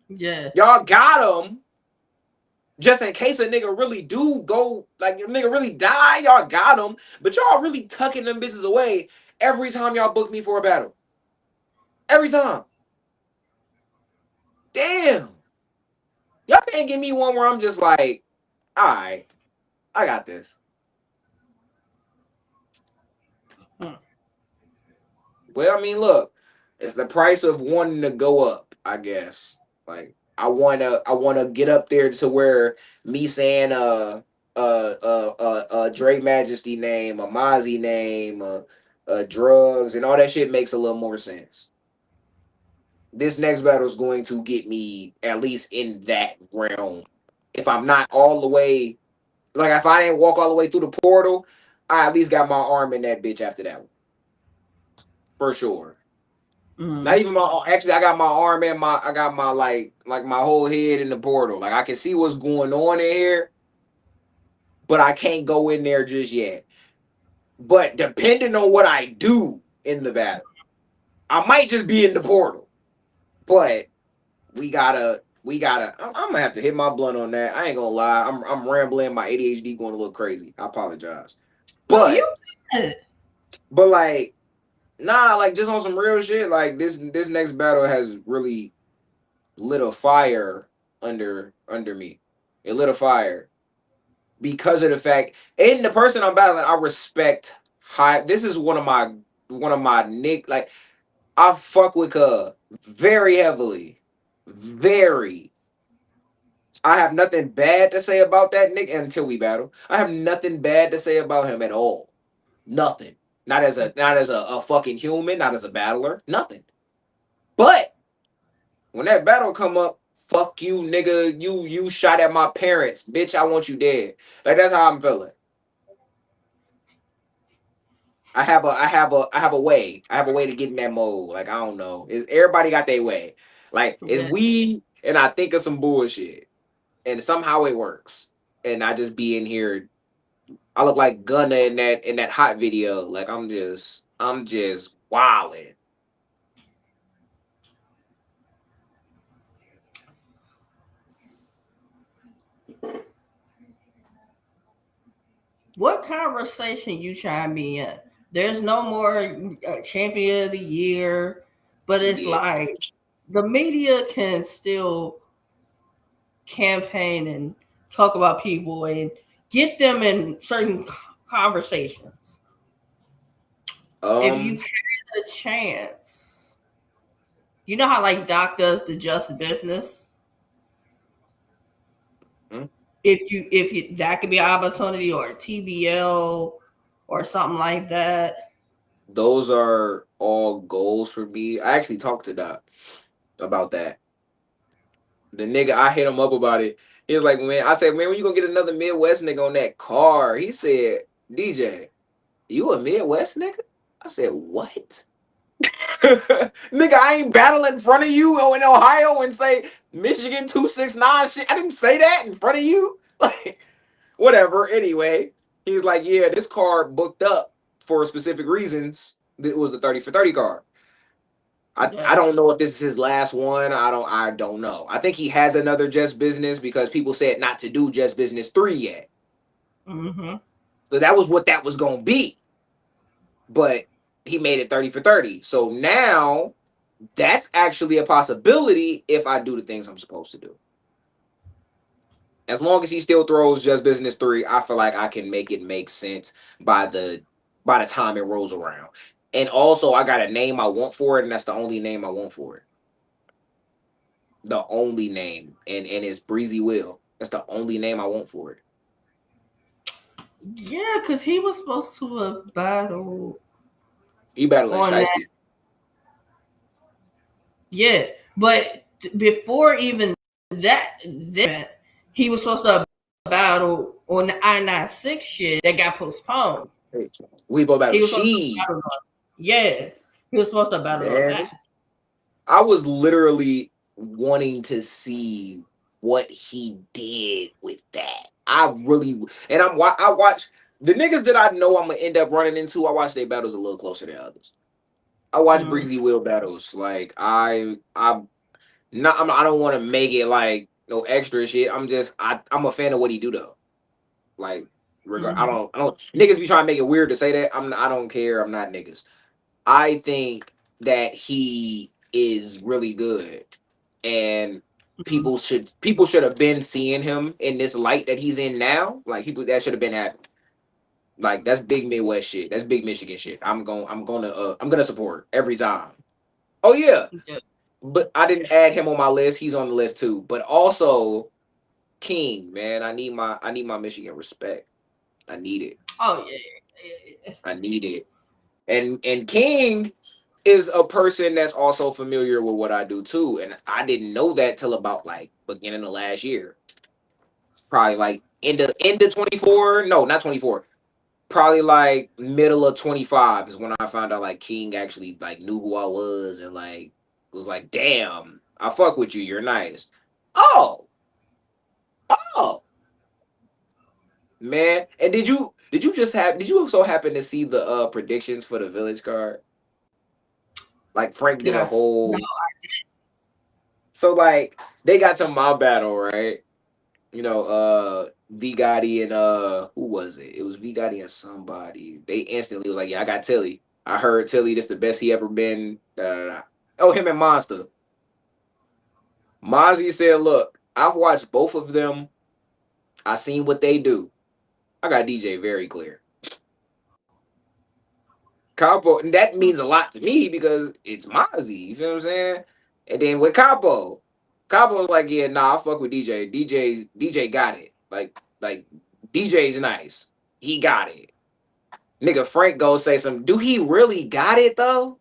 [SPEAKER 2] Yeah.
[SPEAKER 1] Y'all got them just in case a nigga really do go, like a nigga really die, y'all got them, but y'all really tucking them bitches away every time y'all book me for a battle. Every time. Damn. Y'all can't give me one where I'm just like, all right, I got this.
[SPEAKER 2] Hmm.
[SPEAKER 1] Well, I mean, look, it's the price of wanting to go up, I guess. Like, I wanna get up there to where me saying Dre Majesty name, a Mozzie name, drugs and all that shit makes a little more sense. This next battle is going to get me at least in that realm. If I'm not all the way, like if I didn't walk all the way through the portal, I at least got my arm in that bitch after that one. For sure. Not
[SPEAKER 2] Mm.
[SPEAKER 1] even my actually I got my arm and I got my like my whole head in the portal. Like I can see what's going on in here, but I can't go in there just yet. But depending on what I do in the battle, I might just be in the portal. But we gotta I'm gonna have to hit my blunt on that. I ain't gonna lie. I'm rambling, my ADHD going a little crazy. I apologize.
[SPEAKER 2] No, you
[SPEAKER 1] But
[SPEAKER 2] good.
[SPEAKER 1] like nah, like just on some real shit, like this next battle has really lit a fire under me. It lit a fire because of the fact, and the person I'm battling, I respect high. This is one of my nick. Like I fuck with very heavily, very. I have nothing bad to say about that Nick until we battle. I have nothing bad to say about him at all. Nothing. Not as a fucking human, not as a battler. Nothing. But when that battle come up, fuck you, nigga. You shot at my parents, bitch. I want you dead. Like that's how I'm feeling. I have a way. I have a way to get in that mode. Like I don't know. Everybody got their way. Like it's
[SPEAKER 2] Yeah.
[SPEAKER 1] we and I think of some bullshit, and somehow it works. And I just be in here. I look like Gunna in that hot video. Like I'm just wilding.
[SPEAKER 2] What conversation you trying to be in? There's no more champion of the year, but it's
[SPEAKER 1] Yeah.
[SPEAKER 2] like the media can still campaign and talk about people and get them in certain conversations. If you
[SPEAKER 1] Um.
[SPEAKER 2] had a chance, You know how like Doc does the Just Business?
[SPEAKER 1] Hmm?
[SPEAKER 2] If you that could be an opportunity, or TBL or something like that.
[SPEAKER 1] Those are all goals for me. I actually talked to Doc about that. The nigga, I hit him up about it. He was like, man, I said, man, when you gonna get another Midwest nigga on that car? He said, DJ, you a Midwest nigga? I said, what? Nigga, I ain't battling in front of you in Ohio and say Michigan 269 shit. I didn't say that in front of you. Like, whatever. Anyway, he's like, yeah, this card booked up for specific reasons. It was the 30 for 30 card. I
[SPEAKER 2] Yeah.
[SPEAKER 1] don't know if this is his last one. I don't know. I think he has another Just Business because people said not to do Just Business 3 yet.
[SPEAKER 2] Mm-hmm.
[SPEAKER 1] So that was what that was gonna be. But he made it 30 for 30. So now that's actually a possibility if I do the things I'm supposed to do. As long as he still throws Just Business 3, I feel like I can make it make sense by the time it rolls around. And also I got a name I want for it, and that's the only name I want for it. The only name. And it's Breezy Will. That's the only name I want for it.
[SPEAKER 2] Yeah, because he was supposed to have battled
[SPEAKER 1] He battling
[SPEAKER 2] on that.
[SPEAKER 1] Shiesty.
[SPEAKER 2] Yeah, but before even that, he was supposed to battle on the I-96 shit that got postponed.
[SPEAKER 1] We both
[SPEAKER 2] He
[SPEAKER 1] battle
[SPEAKER 2] was supposed to
[SPEAKER 1] She.
[SPEAKER 2] battle on. Yeah, he was supposed to battle on
[SPEAKER 1] Man.
[SPEAKER 2] that.
[SPEAKER 1] I was literally wanting to see what he did with that. I really, and I watch the niggas that I know I'm gonna end up running into. I watch their battles a little closer than others. I watch
[SPEAKER 2] Mm.
[SPEAKER 1] Breezy Will battles. Like I don't want to make it like no extra shit. I'm a fan of what he do though. Like
[SPEAKER 2] Mm-hmm.
[SPEAKER 1] I don't niggas be trying to make it weird to say that. I don't care. I'm not niggas. I think that he is really good, and people should have been seeing him in this light that he's in now. Like people that should have been happening. Like that's big Midwest shit. That's big Michigan shit. I'm gonna support every time. Oh yeah,
[SPEAKER 2] Yeah.
[SPEAKER 1] but I didn't add him on my list. He's on the list too. But also King, man, I need my Michigan respect. I need it.
[SPEAKER 2] Oh yeah.
[SPEAKER 1] I need it. And King is a person that's also familiar with what I do too. And I didn't know that till about like beginning of last year. Probably like end of 24. No, not 24. Probably like middle of 25 is when I found out like King actually like knew who I was and like was like, damn, I fuck with you, you're nice. Oh, oh man. And did you also happen to see the predictions for the village card? Like Frank
[SPEAKER 2] Did
[SPEAKER 1] did
[SPEAKER 2] I?
[SPEAKER 1] a
[SPEAKER 2] No.
[SPEAKER 1] whole. So like they got to my battle, right? You know, V Gotti and who was it? It was V Gotti and somebody. They instantly was like, yeah, I got Tilly. I heard Tilly, this the best he ever been. Da, da, da. Oh, him and Monster. Mozzie said, look, I've watched both of them. I seen what they do. I got DJ very clear. Capo, and that means a lot to me because it's Mozzie. You feel what I'm saying? And then with Capo was like, yeah, nah, I fuck with DJ. DJ got it. Like DJ's nice. He got it. Nigga Frank goes say some. Do he really got it though?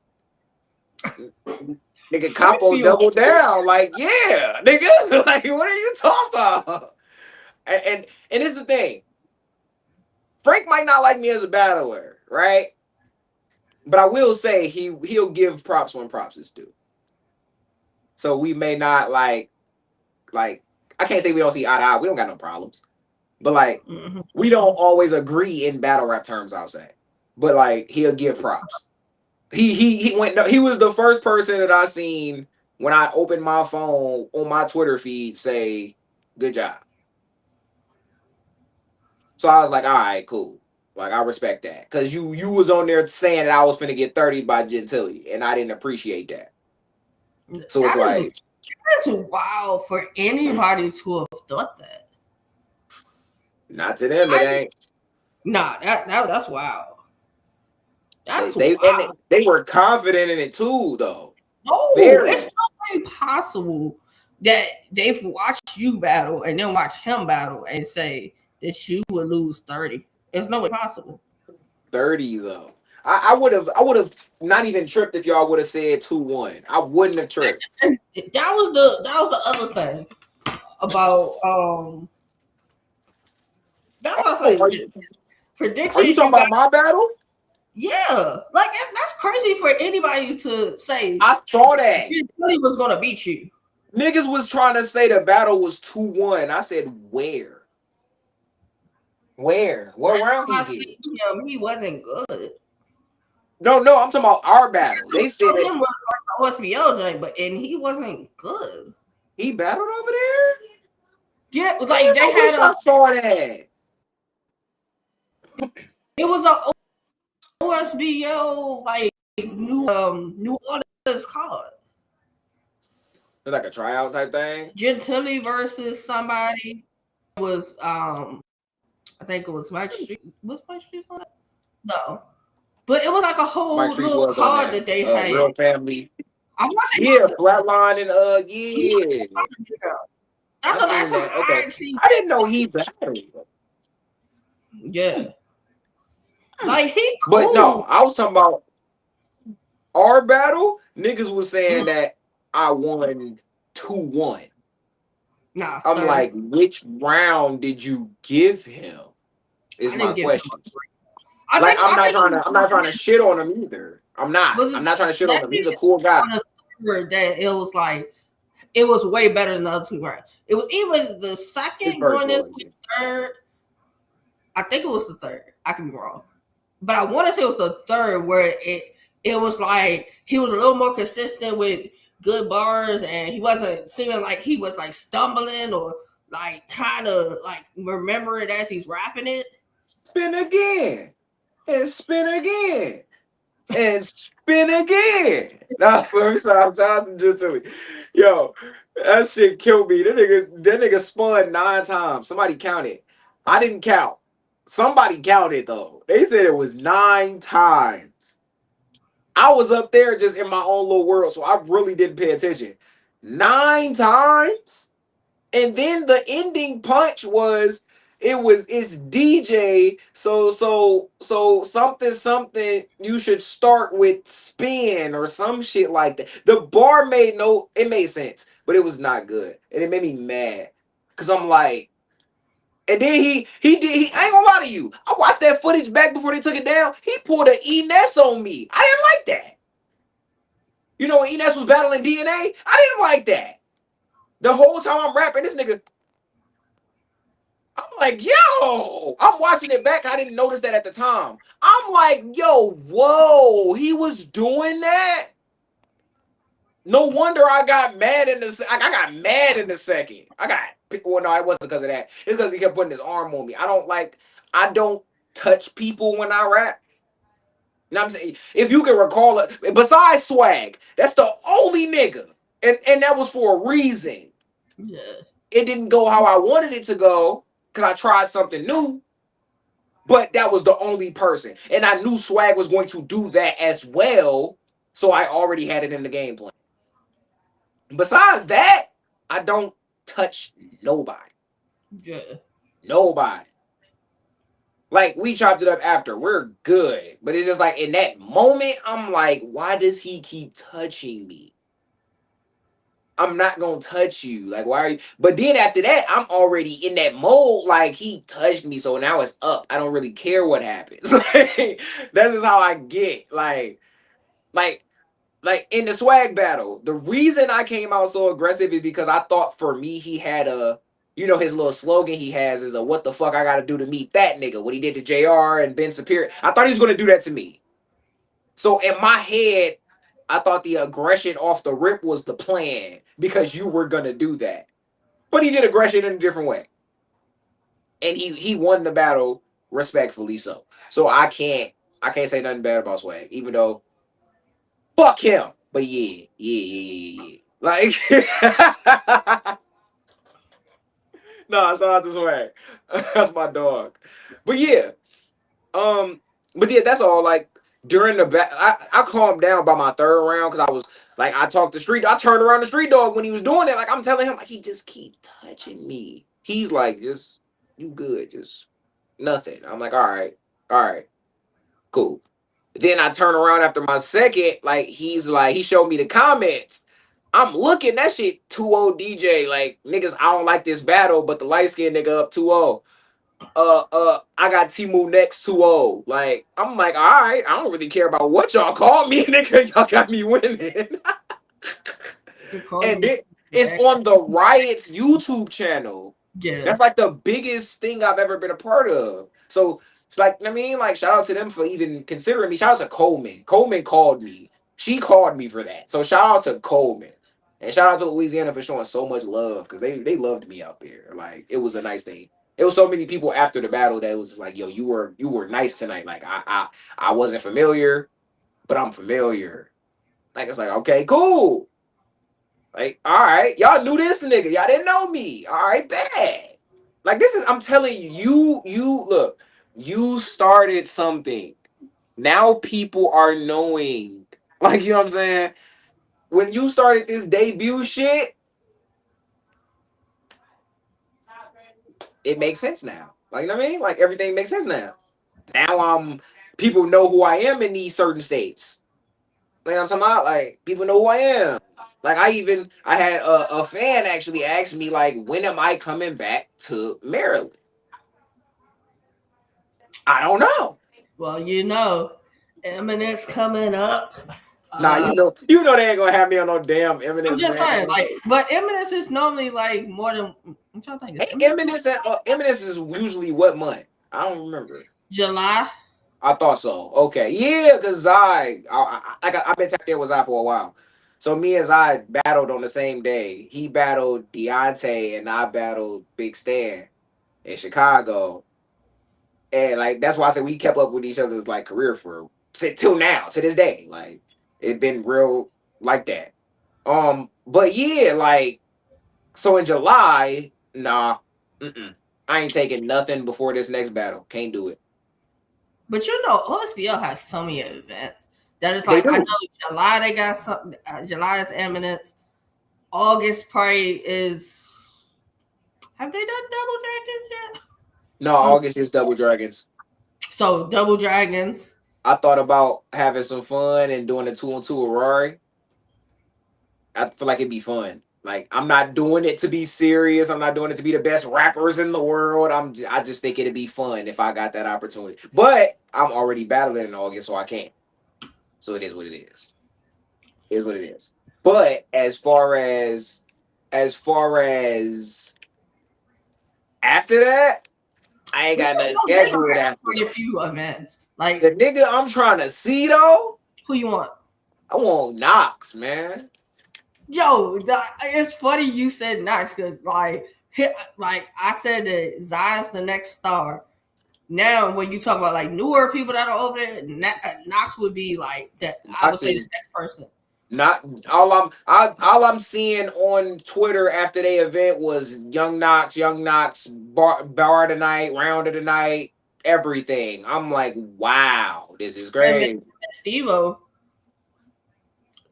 [SPEAKER 1] Nigga
[SPEAKER 2] Frank
[SPEAKER 1] Capo
[SPEAKER 2] be on.
[SPEAKER 1] double down. Like, yeah, nigga. Like, what are you talking about? And it's the thing. Frank might not like me as a battler, right? But I will say he'll give props when props is due. So we may not like I can't say we don't see eye to eye. We don't got no problems. But like
[SPEAKER 2] Mm-hmm.
[SPEAKER 1] we don't always agree in battle rap terms, I'll say. But like he'll give props. He went no, he was the first person that I seen when I opened my phone on my Twitter feed say good job. So I was like, all right, cool. Like I respect that. Cause you was on there saying that I was finna get 30 by Gentilly, and I didn't appreciate that. So it's like
[SPEAKER 2] That's wild for anybody to have thought that.
[SPEAKER 1] not to them, it ain't.
[SPEAKER 2] Nah, that's wild. That's
[SPEAKER 1] They
[SPEAKER 2] wild.
[SPEAKER 1] they were confident in it too, though.
[SPEAKER 2] No,
[SPEAKER 1] Very.
[SPEAKER 2] it's no way possible that they've watched you battle and then watch him battle and say that you would lose 30. It's no way possible.
[SPEAKER 1] 30 though. I would have not even tripped if y'all would have said 2-1. I wouldn't have tripped.
[SPEAKER 2] That was the other thing about that's what
[SPEAKER 1] Oh,
[SPEAKER 2] I say
[SPEAKER 1] are you
[SPEAKER 2] predictions
[SPEAKER 1] talking
[SPEAKER 2] you got.
[SPEAKER 1] about my battle?
[SPEAKER 2] Yeah, like that's crazy for anybody to say
[SPEAKER 1] I saw that.
[SPEAKER 2] Philly was gonna beat you.
[SPEAKER 1] Niggas was trying to say the battle was 2-1. I said, where? Where? What
[SPEAKER 2] That's
[SPEAKER 1] round he
[SPEAKER 2] why I
[SPEAKER 1] get?
[SPEAKER 2] said he wasn't good.
[SPEAKER 1] No, no, I'm talking about our battle. They said
[SPEAKER 2] Him was like the OSBO joint, but and he wasn't good.
[SPEAKER 1] he battled over there?
[SPEAKER 2] Yeah, like
[SPEAKER 1] Damn,
[SPEAKER 2] they
[SPEAKER 1] I wish
[SPEAKER 2] had
[SPEAKER 1] I
[SPEAKER 2] a
[SPEAKER 1] saw that.
[SPEAKER 2] it was a OSBO like New Orleans card.
[SPEAKER 1] It's like a tryout type thing.
[SPEAKER 2] Gentili versus somebody was I think it was Mike Street. Was Mike Street on that? No. But it was like a
[SPEAKER 1] Mike
[SPEAKER 2] whole
[SPEAKER 1] Treese
[SPEAKER 2] little
[SPEAKER 1] was on
[SPEAKER 2] card
[SPEAKER 1] that.
[SPEAKER 2] that they had.
[SPEAKER 1] Real Family.
[SPEAKER 2] I want to
[SPEAKER 1] Yeah,
[SPEAKER 2] say
[SPEAKER 1] Flatline and yeah.
[SPEAKER 2] that's
[SPEAKER 1] I
[SPEAKER 2] the last
[SPEAKER 1] seen
[SPEAKER 2] time
[SPEAKER 1] that.
[SPEAKER 2] I
[SPEAKER 1] Okay.
[SPEAKER 2] had seen.
[SPEAKER 1] I didn't know he battled.
[SPEAKER 2] Yeah, like he
[SPEAKER 1] But no,
[SPEAKER 2] cool.
[SPEAKER 1] I was talking about our battle. Niggas was
[SPEAKER 2] Mm,
[SPEAKER 1] saying that I won 2-1.
[SPEAKER 2] nah,
[SPEAKER 1] I'm
[SPEAKER 2] 30.
[SPEAKER 1] like, which round did you give him? Is
[SPEAKER 2] I
[SPEAKER 1] my
[SPEAKER 2] didn't give him a
[SPEAKER 1] question.
[SPEAKER 2] three. I
[SPEAKER 1] Like
[SPEAKER 2] think
[SPEAKER 1] I'm
[SPEAKER 2] I
[SPEAKER 1] not
[SPEAKER 2] think
[SPEAKER 1] trying to I'm not trying to shit on him either. I'm not.
[SPEAKER 2] was it
[SPEAKER 1] I'm not trying to shit on him.
[SPEAKER 2] exactly
[SPEAKER 1] He's a cool guy.
[SPEAKER 2] on the third that it was like it was way better than the other two rounds. It was even the
[SPEAKER 1] His
[SPEAKER 2] second
[SPEAKER 1] first
[SPEAKER 2] going into
[SPEAKER 1] was.
[SPEAKER 2] the third. I think it was the third. I could be wrong, but I want to say it was the third where it was like he was a little more consistent with good bars, and he wasn't seeming like he was like stumbling or like trying to like remember it as he's rapping it.
[SPEAKER 1] Spin again. And spin again. And spin again. Nah, first time, shout out to Gentili. Yo, that shit killed me. That nigga spun 9 times. Somebody counted. I didn't count. Somebody counted though. They said it was 9 times. I was up there just in my own little world, so I really didn't pay attention. 9 times? And then the ending punch was it's Deejayy. So something you should start with spin or some shit like that. The bar it made sense, but it was not good. And it made me mad. Cause I'm like, and then I ain't gonna lie to you. I watched that footage back before they took it down. He pulled an Ines on me. I didn't like that. You know when Ines was battling DNA? I didn't like that. The whole time I'm rapping, this nigga, I'm like, yo, I'm watching it back. I didn't notice that at the time. I'm like, yo, whoa, he was doing that. No wonder I got mad in the. I got mad in the second. Well, no, it wasn't because of that. It's because he kept putting his arm on me. I don't touch people when I rap. You know what I'm saying? If you can recall it, besides Swag, that's the only nigga, and that was for a reason.
[SPEAKER 2] Yeah.
[SPEAKER 1] It didn't go how I wanted it to go because I tried something new. But that was the only person. And I knew Swag was going to do that as well. So I already had it in the game plan. Besides that, I don't touch nobody.
[SPEAKER 2] Yeah.
[SPEAKER 1] Nobody. Like, we chopped it up after. We're good. But it's just like, in that moment, I'm like, why does he keep touching me? I'm not gonna touch you. Like, why are you? But then after that, I'm already in that mode. Like, he touched me, so now it's up. I don't really care what happens. Like, that's just how I get. Like, like in the Swag battle, the reason I came out so aggressive is because I thought for me he had his little slogan he has is a what the fuck I gotta do to meet that nigga. What he did to JR and Ben Superior. I thought he was gonna do that to me. So in my head, I thought the aggression off the rip was the plan because you were gonna do that. But he did aggression in a different way. And he won the battle respectfully so. So I can't say nothing bad about Swag, even though fuck him. But yeah. Like nah, shout out to Swag. That's my dog. But yeah. But yeah, that's all. Like during the I calmed down by my third round because I was Like I talked to street, I turned around the street dog when he was doing it. Like I'm telling him, like he just keep touching me. He's like, just you good, just nothing. I'm like, all right, cool. Then I turn around after my second, like he's like, he showed me the comments. I'm looking that shit 2-0 DJ. Like niggas, I don't like this battle, but the light skinned nigga up 2-0. I got Timu next 2-0. Like, I'm like, all right, I don't really care about what y'all called me, nigga. Y'all got me winning.
[SPEAKER 2] You called
[SPEAKER 1] And
[SPEAKER 2] me
[SPEAKER 1] it's
[SPEAKER 2] back.
[SPEAKER 1] on the Riot's YouTube channel.
[SPEAKER 2] Yeah.
[SPEAKER 1] That's like the biggest thing I've ever been a part of. So it's like, I mean, like, shout out to them for even considering me. Shout out to Coleman. Coleman called me. She called me for that. So shout out to Coleman. And shout out to Louisiana for showing so much love because they loved me out there. Like it was a nice thing. It was so many people after the battle that was just like, yo, you were nice tonight. Like I wasn't familiar, but I'm familiar. Like it's like, okay, cool. Like, all right, y'all knew this nigga. Y'all didn't know me. All right, bad. Like this is, I'm telling you, you look, you started something. Now people are knowing. Like, you know what I'm saying? When you started this debut shit, it makes sense now. Like, you know what I mean? Like everything makes sense now. Now people know who I am in these certain states. You know what I'm talking about? Like people know who I am. Like I had a fan actually ask me like, when am I coming back to Maryland? I don't know.
[SPEAKER 2] Well, you know, Eminem's coming up.
[SPEAKER 1] Nah,
[SPEAKER 2] Uh,
[SPEAKER 1] you know they ain't gonna have me on no damn
[SPEAKER 2] I'm
[SPEAKER 1] Eminence,
[SPEAKER 2] just
[SPEAKER 1] man.
[SPEAKER 2] saying, like, but Eminence is normally like more than. I'm trying to think. Is
[SPEAKER 1] Hey,
[SPEAKER 2] Eminence
[SPEAKER 1] Eminence is usually what month? I don't remember.
[SPEAKER 2] July?
[SPEAKER 1] I thought so. Okay, yeah, because I've been tapped in with Zai for a while. So me and Zai battled on the same day. He battled Deontay and I battled Big Stan in Chicago. And like that's why I said we kept up with each other's like career for till now, to this day. Like it been real like that. But yeah, like so in July, nah, I ain't taking nothing before this next battle. Can't do it.
[SPEAKER 2] But you know, OSBL has so many events that it's
[SPEAKER 1] They
[SPEAKER 2] like I
[SPEAKER 1] do.
[SPEAKER 2] know July they got something. July is Eminence. August probably is. Have they done Double Dragons yet?
[SPEAKER 1] No, August is Double Dragons.
[SPEAKER 2] So Double Dragons.
[SPEAKER 1] I thought about having some fun and doing a 2-on-2 with Rory. I feel like it'd be fun. Like I'm not doing it to be serious. I'm not doing it to be the best rappers in the world. I just think it'd be fun if I got that opportunity. But I'm already battling in August, so I can't. So it is what it is. It is what it is. But as far as after that, I ain't
[SPEAKER 2] But
[SPEAKER 1] got
[SPEAKER 2] you
[SPEAKER 1] nothing
[SPEAKER 2] know they gonna
[SPEAKER 1] scheduled
[SPEAKER 2] have
[SPEAKER 1] after.
[SPEAKER 2] quite a few events. Like
[SPEAKER 1] The nigga I'm trying to see though,
[SPEAKER 2] who you want?
[SPEAKER 1] I want Knox, man.
[SPEAKER 2] Yo, it's funny you said Knox because like I said that Zion's the next star. Now, when you talk about like newer people that are over there, Knox would be like that. I
[SPEAKER 1] I
[SPEAKER 2] would say the
[SPEAKER 1] see.
[SPEAKER 2] next person.
[SPEAKER 1] Not all I'm seeing on Twitter after they event was Young Knox, bar of the night, round of the night, everything. I'm like, wow, this is
[SPEAKER 2] Him and
[SPEAKER 1] great.
[SPEAKER 2] Steve-O.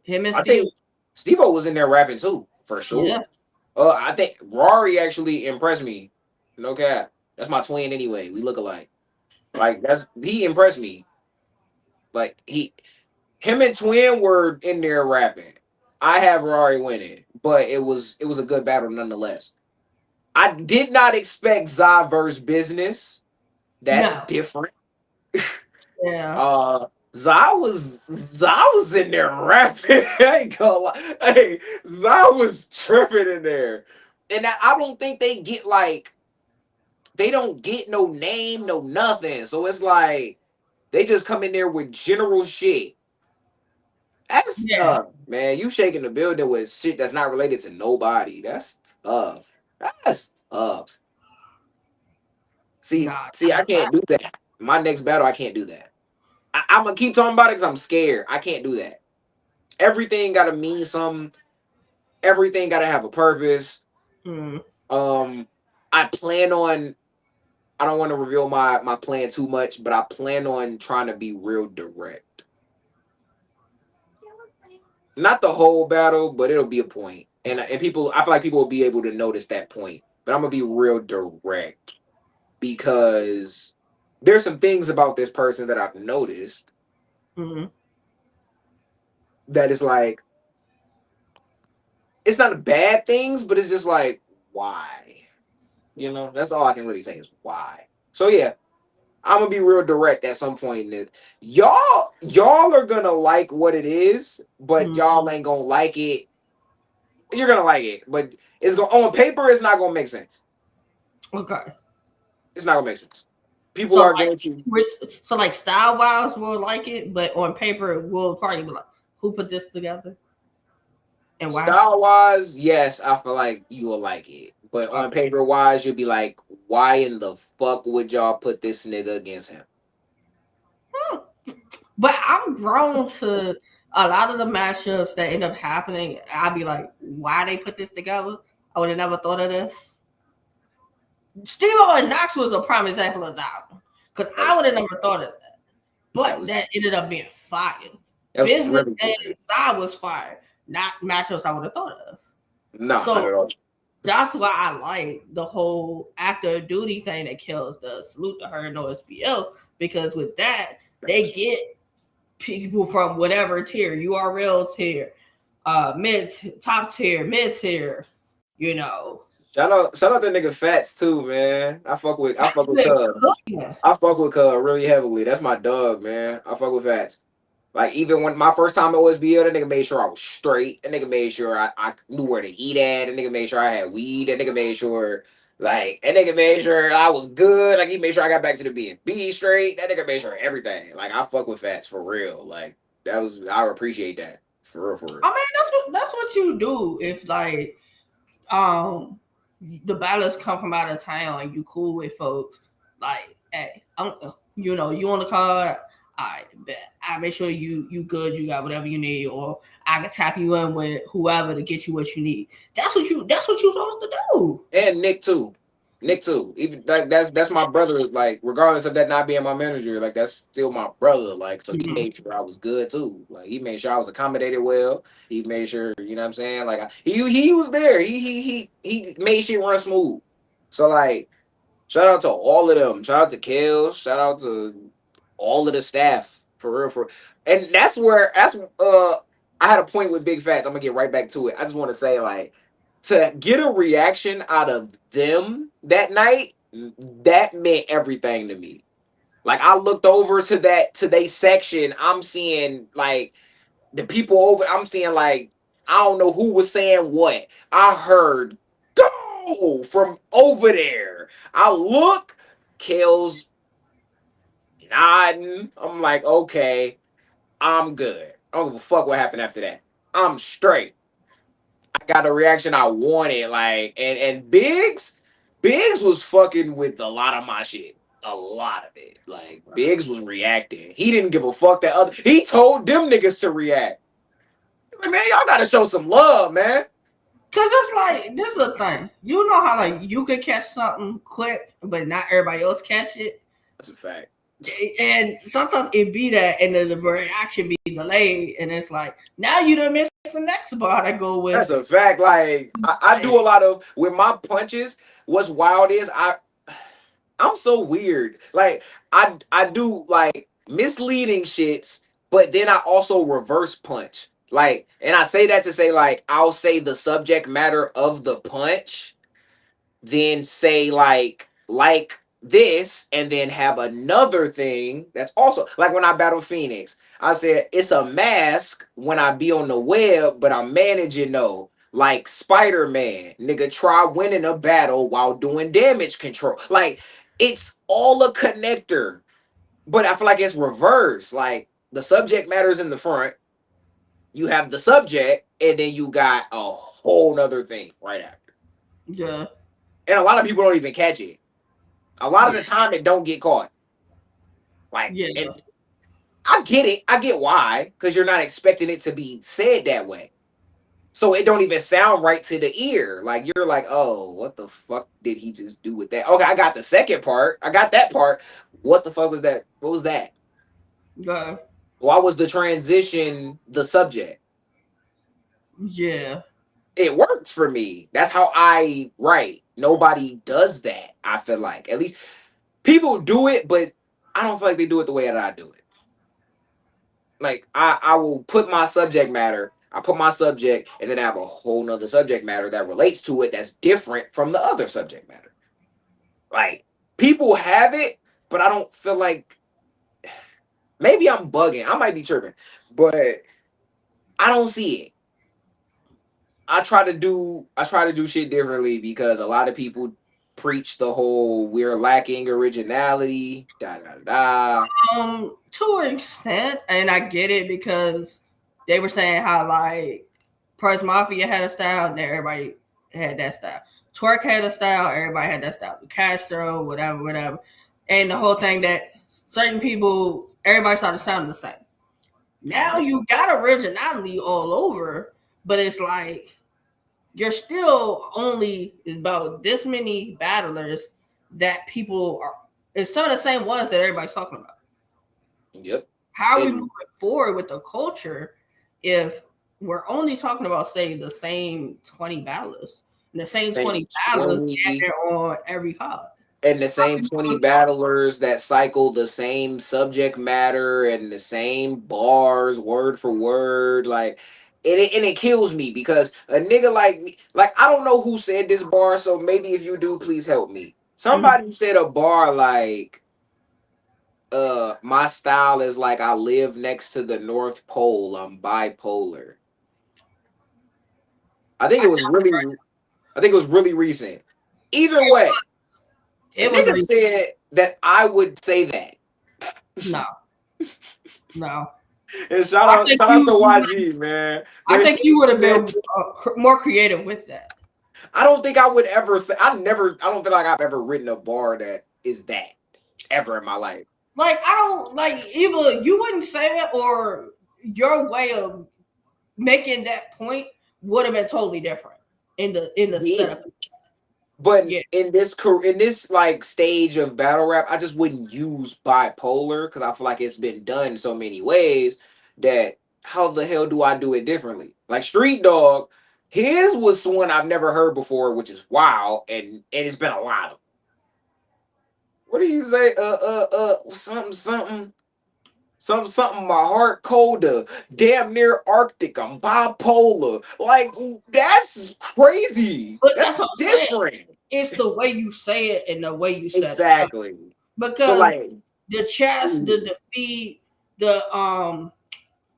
[SPEAKER 2] Him and
[SPEAKER 1] I
[SPEAKER 2] Steve.
[SPEAKER 1] think Steve-O was in there rapping too, for
[SPEAKER 2] Yeah.
[SPEAKER 1] sure. I think Rory actually impressed me. No cap. That's my twin anyway. We look alike. Like he impressed me. Like him and Twin were in there rapping. I have Rory winning, but it was a good battle nonetheless. I did not expect Zai versus Business. That's
[SPEAKER 2] No.
[SPEAKER 1] different.
[SPEAKER 2] Yeah.
[SPEAKER 1] Uh Zai was in there rapping. I ain't gonna lie. Hey, Zai was tripping in there. And I don't think they don't get no name, no nothing. So it's like they just come in there with general shit. That's
[SPEAKER 2] Yeah.
[SPEAKER 1] tough, man. You shaking the building with shit that's not related to nobody. That's tough. That's tough.
[SPEAKER 2] Nah.
[SPEAKER 1] I can't do that. My next battle, I can't do that. I'm gonna keep talking about it because I'm scared. I can't do that. Everything gotta mean something. Everything gotta have a purpose.
[SPEAKER 2] Mm.
[SPEAKER 1] Um, I plan on. I don't want to reveal my plan too much, but I plan on trying to be real direct. not the whole battle, but it'll be a point. And people, I feel like people will be able to notice that point. But I'm gonna be real direct because there's some things about this person that I've noticed
[SPEAKER 2] Mm-hmm.
[SPEAKER 1] that is like it's not bad things, but it's just like why? You know, that's all I can really say is why. So yeah, I'm gonna be real direct at some point in it. Y'all are gonna like what it is, but
[SPEAKER 2] Mm-hmm.
[SPEAKER 1] y'all ain't gonna like it. You're gonna like it, but it's going on paper. It's not gonna make sense.
[SPEAKER 2] Okay.
[SPEAKER 1] It's not gonna make sense. People
[SPEAKER 2] So
[SPEAKER 1] are
[SPEAKER 2] like,
[SPEAKER 1] going to
[SPEAKER 2] so like style wise, we'll like it, but on paper, we'll probably be like, who put this together and why?
[SPEAKER 1] style wise. Yes, I feel like you will like it, but on
[SPEAKER 2] Okay.
[SPEAKER 1] paper wise, you'll be like, why in the fuck would y'all put this nigga against him?
[SPEAKER 2] Hmm. But I'm grown to a lot of the mashups that end up happening. I'd be like, why they put this together? I would have never thought of this. Steve and Knox was a prime example of that one. Because
[SPEAKER 1] That
[SPEAKER 2] I
[SPEAKER 1] was
[SPEAKER 2] would have never thought of that.
[SPEAKER 1] that
[SPEAKER 2] But
[SPEAKER 1] was
[SPEAKER 2] that ended up being fire.
[SPEAKER 1] that was
[SPEAKER 2] Business
[SPEAKER 1] really
[SPEAKER 2] and
[SPEAKER 1] good.
[SPEAKER 2] Zai was fire. Not matchups I would have thought of.
[SPEAKER 1] No, not
[SPEAKER 2] So
[SPEAKER 1] at all.
[SPEAKER 2] that's why I like the whole actor duty thing that kills the salute to her and OSBL. Because with that, they get people from whatever tier, URL tier, mid, top tier, mid tier, you know.
[SPEAKER 1] Shout out that nigga Fats too, man. I
[SPEAKER 2] That's
[SPEAKER 1] fuck with
[SPEAKER 2] been
[SPEAKER 1] Cub.
[SPEAKER 2] cooking.
[SPEAKER 1] I fuck with Cub really heavily. That's my dog, man. I fuck with Fats. Like even when my first time at OSBL, that nigga made sure I was straight. That nigga made sure I knew where to eat at. That nigga made sure I had weed. That nigga made sure that nigga made sure I was good. Like he made sure I got back to the B&B straight. That nigga made sure everything. Like I fuck with Fats for real. Like I appreciate that. For real, for real.
[SPEAKER 2] I mean, that's what you do if like um the ballots come from out of town and you cool with folks. Like, hey, you on the card. I bet I make sure you good. You got whatever you need, or I can tap you in with whoever to get you what you need. That's what you supposed to do.
[SPEAKER 1] And Nick too. Nick too. Even that's my brother. Like regardless of that not being my manager, like that's still my brother. Like so he
[SPEAKER 2] Mhm.
[SPEAKER 1] made sure I was good too. Like he made sure I was accommodated well. He made sure you know what I'm saying. Like he was there. He made shit run smooth. So like shout out to all of them. Shout out to Kale. Shout out to all of the staff for real. And that's I had a point with Big Fats. I'm gonna get right back to it. I just want to say like to get a reaction out of them that night, that meant everything to me. Like I looked over to that to they section. I'm seeing like the people over. I'm seeing like I don't know who was saying what. I heard go from over there. I look, Kale's nodding. I'm like, okay, I'm good. I don't give a fuck what happened after that. I'm straight. I got the reaction I wanted. Like, and Biggs was fucking with a lot of my shit. A lot of it. Like, Biggs was reacting. He didn't give a fuck that other. He told them niggas to react. Like, man, y'all gotta show some love, man.
[SPEAKER 2] Cause it's like this is a thing. You know how like you could catch something quick, but not everybody else catch it.
[SPEAKER 1] That's a fact.
[SPEAKER 2] And sometimes it be that, and the reaction be delayed, and it's like now you done missed the next bar to go with
[SPEAKER 1] That's a
[SPEAKER 2] it.
[SPEAKER 1] fact. Like, I do a lot of with my punches. What's wild is I'm so weird. Like I do like misleading shits, but then I also reverse punch. Like, and I say that to say like I'll say the subject matter of the punch, then say like this, and then have another thing that's also like when I battle Phoenix. I said it's a mask when I be on the web, but I'm managing though. Like Spider-Man, nigga, try winning a battle while doing damage control. Like it's all a connector, but I feel like it's reverse. Like the subject matters in the front, you have the subject, and then you got a whole nother thing right after.
[SPEAKER 2] Yeah,
[SPEAKER 1] And a lot of people don't even catch it. A lot of
[SPEAKER 2] yeah,
[SPEAKER 1] the time it don't get caught. Like,
[SPEAKER 2] yeah.
[SPEAKER 1] and I get it. I get why, because you're not expecting it to be said that way. So it don't even sound right to the ear. Like you're like, oh, what the fuck did he just do with that? Okay, I got the second part. I got that part. What the fuck was that? What was that?
[SPEAKER 2] Yeah.
[SPEAKER 1] Why was the transition the subject?
[SPEAKER 2] Yeah.
[SPEAKER 1] It works for me. That's how I write. Nobody does that. I feel like at least people do it, but I don't feel like they do it the way that I do it. Like I will put my subject matter. I put my subject, and then I have a whole nother subject matter that relates to it that's different from the other subject matter. Like people have it, but I don't feel like maybe I'm bugging. I might be tripping, but I don't see it. I try to do shit differently because a lot of people preach the whole we're lacking originality, da da da.
[SPEAKER 2] To an extent, and I get it because they were saying how like Press Mafia had a style, and everybody had that style. Twerk had a style, everybody had that style. Castro, whatever, whatever, and the whole thing that certain people, everybody started sounding the same. Now
[SPEAKER 1] Mhm.
[SPEAKER 2] you got originality all over, but it's like you're still only about this many battlers that people are. It's some of the same ones that everybody's talking about.
[SPEAKER 1] Yep.
[SPEAKER 2] How are we moving
[SPEAKER 1] And
[SPEAKER 2] forward with the culture if we're only talking about, say, the same 20 battlers and the same
[SPEAKER 1] same
[SPEAKER 2] 20 battlers
[SPEAKER 1] 20
[SPEAKER 2] on every card?
[SPEAKER 1] and the same 20 battlers that cycle the same subject matter and the same bars word for word, like and it kills me because a nigga like me, like I don't know who said this bar, so maybe if you do, please help me.
[SPEAKER 2] Mhm.
[SPEAKER 1] Somebody said a bar like my style is like I live next to the North Pole, I'm bipolar. I think it was really I think it was really recent. Either way, a
[SPEAKER 2] It was
[SPEAKER 1] nigga said that I would say that.
[SPEAKER 2] no, no.
[SPEAKER 1] And
[SPEAKER 2] I think
[SPEAKER 1] shout out to
[SPEAKER 2] you
[SPEAKER 1] YG, man.
[SPEAKER 2] I
[SPEAKER 1] But
[SPEAKER 2] think
[SPEAKER 1] he
[SPEAKER 2] you would have
[SPEAKER 1] said
[SPEAKER 2] been more creative with that.
[SPEAKER 1] I don't think I would ever say I don't feel like I've ever written a bar that is that ever in my life.
[SPEAKER 2] Like I don't like either you wouldn't say it or your way of making that point would have been totally different in the
[SPEAKER 1] Yeah.
[SPEAKER 2] setup.
[SPEAKER 1] But
[SPEAKER 2] Yeah.
[SPEAKER 1] in this like stage of battle rap, I just wouldn't use bipolar because I feel like it's been done so many ways that how the hell do I do it differently? Like Street Dog, his was one I've never heard before, which is wild, and it's been a lot of. What do you say? Something, something, something, something. My heart colder, damn near Arctic. I'm bipolar. Like that's crazy.
[SPEAKER 2] But that's
[SPEAKER 1] That's
[SPEAKER 2] what I'm saying.
[SPEAKER 1] different.
[SPEAKER 2] It's the way you say it and the way you set it up.
[SPEAKER 1] Exactly. So
[SPEAKER 2] Because
[SPEAKER 1] like,
[SPEAKER 2] the chest,
[SPEAKER 1] mm,
[SPEAKER 2] the defeat, the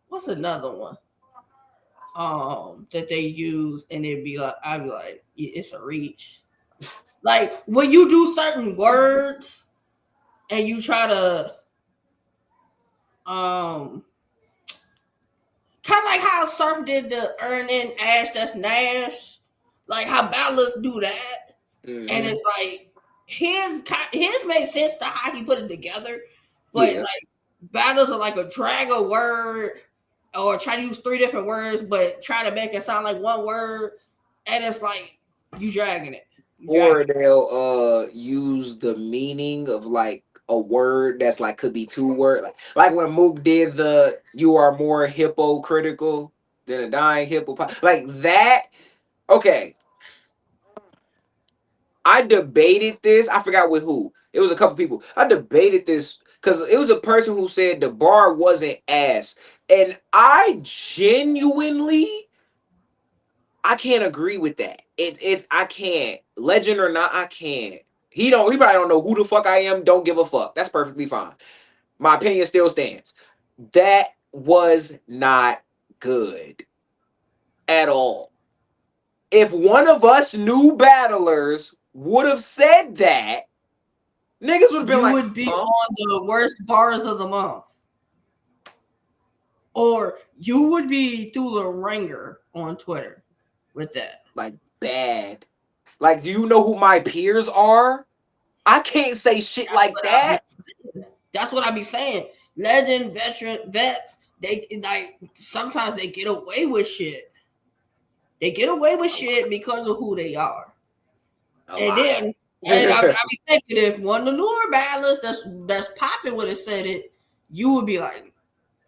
[SPEAKER 2] what's another one? That they use and it'd be like I'd be like, it's a reach. Like when you do certain words and you try to um kind of like how Surf did the earn in Ash that's Nash, like how Ballas do that, and
[SPEAKER 1] mm-hmm.
[SPEAKER 2] it's like his made sense to how he put it together, but
[SPEAKER 1] Yes.
[SPEAKER 2] like battles are like a drag a word or try to use three different words, but try to make it sound like one word, and it's like you dragging it, you dragging
[SPEAKER 1] Or they'll use the meaning of like a word that's like could be two word like when Mook did the you are more hypocritical than a dying hippo like that. Okay, I debated this. I forgot with who. It was a couple people. I debated this because it was a person who said the bar wasn't ass, and I genuinely I can't agree with that. It's I can't. Legend or not, I can't. He probably don't know who the fuck I am, don't give a fuck. That's perfectly fine. My opinion still stands. That was not good at all. If one of us new battlers would have said that, niggas would have been
[SPEAKER 2] you
[SPEAKER 1] like,
[SPEAKER 2] would be
[SPEAKER 1] huh?
[SPEAKER 2] on the worst bars of the month, or you would be through the ringer on Twitter with that.
[SPEAKER 1] Like bad. Like, do you know who my peers are? I can't say shit
[SPEAKER 2] That's
[SPEAKER 1] like
[SPEAKER 2] what I be
[SPEAKER 1] that.
[SPEAKER 2] saying. That's what I be saying. Legend, veteran, vets, they like sometimes they get away with shit. They get away with
[SPEAKER 1] A lot.
[SPEAKER 2] shit because of who they are.
[SPEAKER 1] A
[SPEAKER 2] And
[SPEAKER 1] lot.
[SPEAKER 2] then I be thinking if one of the newer battlers that's popping would have said it, you would be like,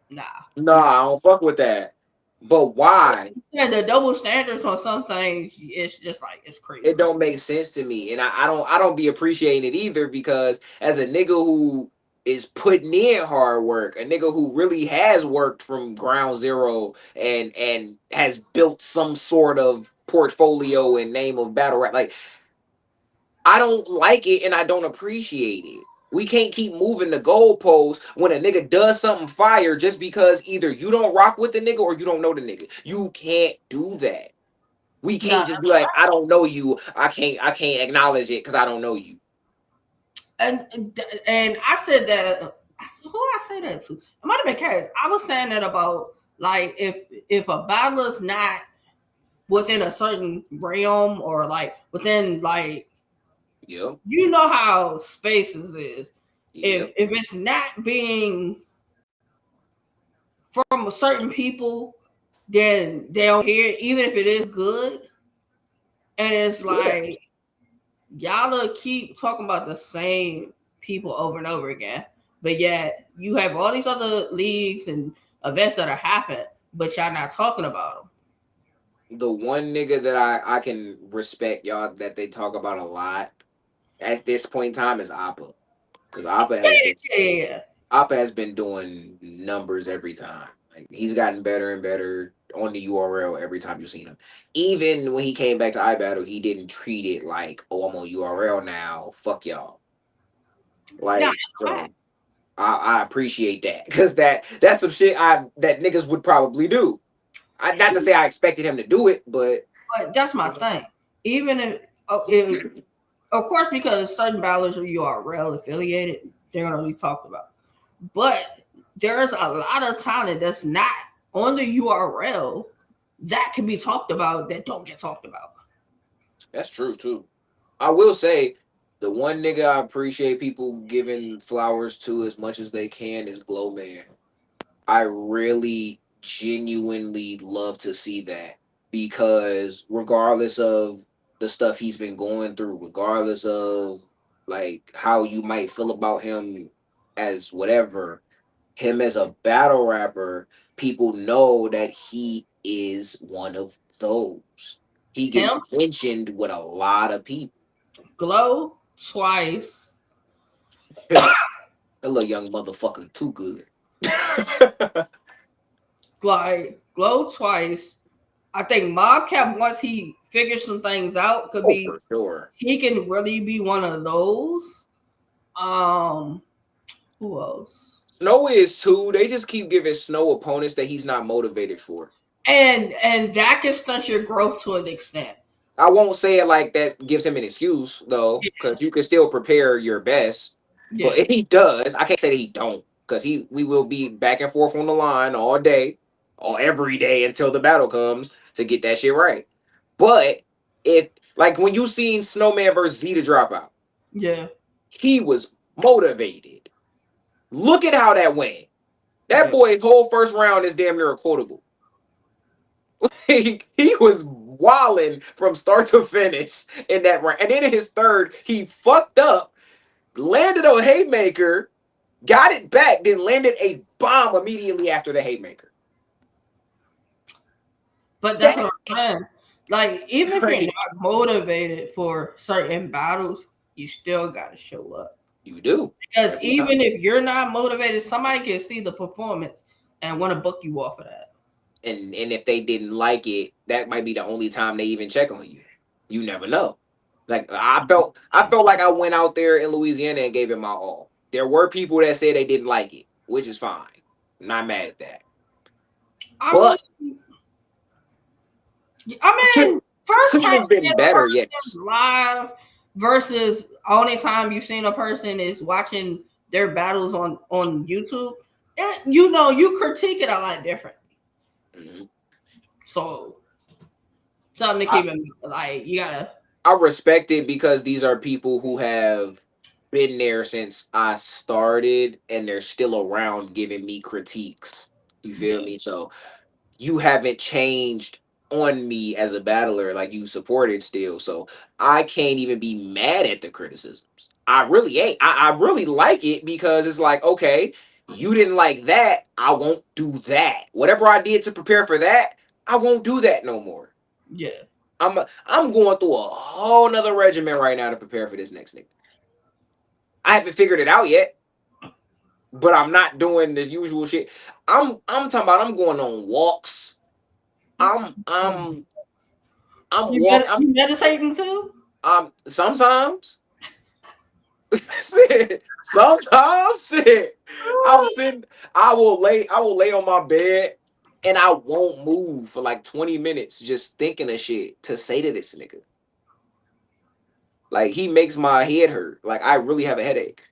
[SPEAKER 2] nah,
[SPEAKER 1] No,
[SPEAKER 2] you're
[SPEAKER 1] I
[SPEAKER 2] not.
[SPEAKER 1] don't fuck with that. But
[SPEAKER 2] So
[SPEAKER 1] why?
[SPEAKER 2] yeah, the double standards on some things, it's just like it's
[SPEAKER 1] It
[SPEAKER 2] crazy.
[SPEAKER 1] don't make sense to me, and I don't be appreciating it either, because as a nigga who is putting in hard work, a nigga who really has worked from ground zero and has built some sort of portfolio and name of battle rap, like, I don't like it and I don't appreciate it. We can't keep moving the goalposts when a nigga does something fire just because either you don't rock with the nigga or you don't know the nigga. You can't do that. We
[SPEAKER 2] No,
[SPEAKER 1] can't just be like, I don't know you. I can't acknowledge it because I don't know you.
[SPEAKER 2] and I said that. Who I say that to? It might have been Cass. I was saying that about like if a battler's not within a certain realm or like within like
[SPEAKER 1] Yep.
[SPEAKER 2] you know how spaces is.
[SPEAKER 1] Yep.
[SPEAKER 2] If it's not being from certain people, then they don't hear it, even if it is good. And it's
[SPEAKER 1] Yeah.
[SPEAKER 2] like y'all keep talking about the same people over and over again, but yet you have all these other leagues and events that are happening, but y'all not talking about them.
[SPEAKER 1] The one nigga that I can respect, y'all, that they talk about a lot at this point in time is Appa. Because
[SPEAKER 2] Yeah,
[SPEAKER 1] Appa has been doing numbers every time. Like, he's gotten better and better on the URL every time you've seen him. Even when he came back to iBattle, he didn't treat it like, oh, I'm on URL now. Fuck y'all.
[SPEAKER 2] no,
[SPEAKER 1] Like,
[SPEAKER 2] that's a fact.
[SPEAKER 1] so I appreciate that, because that's some shit I that niggas would probably do. I, not to say I expected him to do it, but
[SPEAKER 2] But that's my thing. Even if of course, because certain battlers are URL affiliated, they're gonna be talked about. But there's a lot of talent that's not on the URL that can be talked about that don't get talked about.
[SPEAKER 1] that's true too. I will say the one nigga I appreciate people giving flowers to as much as they can is Glow Man. I really genuinely love to see that, because regardless of the stuff he's been going through, regardless of like how you might feel about him as whatever, him as a battle rapper, people know that he is one of those. He gets
[SPEAKER 2] Him,
[SPEAKER 1] mentioned with a lot of people.
[SPEAKER 2] Glow twice.
[SPEAKER 1] That little young motherfucker too good.
[SPEAKER 2] Like Glow twice. I think Mobcat once he figures some things out could
[SPEAKER 1] Oh,
[SPEAKER 2] be
[SPEAKER 1] for sure.
[SPEAKER 2] he can really be one of those. Um, who else?
[SPEAKER 1] Snow is too. They just keep giving Snow opponents that he's not motivated for.
[SPEAKER 2] And that can stunt your growth to an extent.
[SPEAKER 1] I won't say it like that gives him an excuse though, because you can still prepare your best. But
[SPEAKER 2] Yeah,
[SPEAKER 1] if he does, I can't say that he don't, because we will be back and forth on the line all day, or every day until the battle comes to get that shit right. But if, like, when you seen Snowman versus Zeta drop out,
[SPEAKER 2] yeah,
[SPEAKER 1] he was motivated. Look at how that went. That
[SPEAKER 2] yeah.
[SPEAKER 1] boy's whole first round is damn near a quotable. He was walling from start to finish in that round. And then in his third, he fucked up, landed a haymaker, got it back, then landed a bomb immediately after the haymaker.
[SPEAKER 2] But that's
[SPEAKER 1] That's
[SPEAKER 2] what I'm saying. Like, even if you're
[SPEAKER 1] crazy.
[SPEAKER 2] not motivated for certain battles, you still gotta show up.
[SPEAKER 1] You do.
[SPEAKER 2] Because
[SPEAKER 1] Every time.
[SPEAKER 2] even if you're not motivated, somebody can see the performance and want to book you off of that.
[SPEAKER 1] And if they didn't like it, that might be the only time they even check on you. You never know. Like, I felt like I went out there in Louisiana and gave it my all. There were people that said they didn't like it, which is fine. I'm not mad at that.
[SPEAKER 2] I
[SPEAKER 1] But
[SPEAKER 2] mean,
[SPEAKER 1] could
[SPEAKER 2] first
[SPEAKER 1] could
[SPEAKER 2] time
[SPEAKER 1] have
[SPEAKER 2] seeing
[SPEAKER 1] been
[SPEAKER 2] a
[SPEAKER 1] better, yes.
[SPEAKER 2] person live versus only time you've seen a person is watching their battles on YouTube. You know, you critique it a lot different.
[SPEAKER 1] Mhm.
[SPEAKER 2] So something to
[SPEAKER 1] I,
[SPEAKER 2] keep in like you gotta.
[SPEAKER 1] I respect it because these are people who have been there since I started and they're still around giving me critiques. You feel
[SPEAKER 2] Yeah.
[SPEAKER 1] me? So you haven't changed on me as a battler, like you supported still. So I can't even be mad at the criticisms. I really ain't. I really like it because it's like, okay, You didn't like that, I won't do that. Whatever I did to prepare for that, I won't do that no more.
[SPEAKER 2] Yeah.
[SPEAKER 1] I'm going through a whole nother regimen right now to prepare for this next nigga. I haven't figured it out yet, but I'm not doing the usual shit. I'm talking about I'm going on walks. I'm I'm I'm walk.
[SPEAKER 2] You meditating too?
[SPEAKER 1] Sometimes shit. Sometimes shit. I'm sitting. I will lay on my bed and I won't move for like 20 minutes just thinking of shit to say to this nigga. Like he makes my head hurt. Like I really have a headache.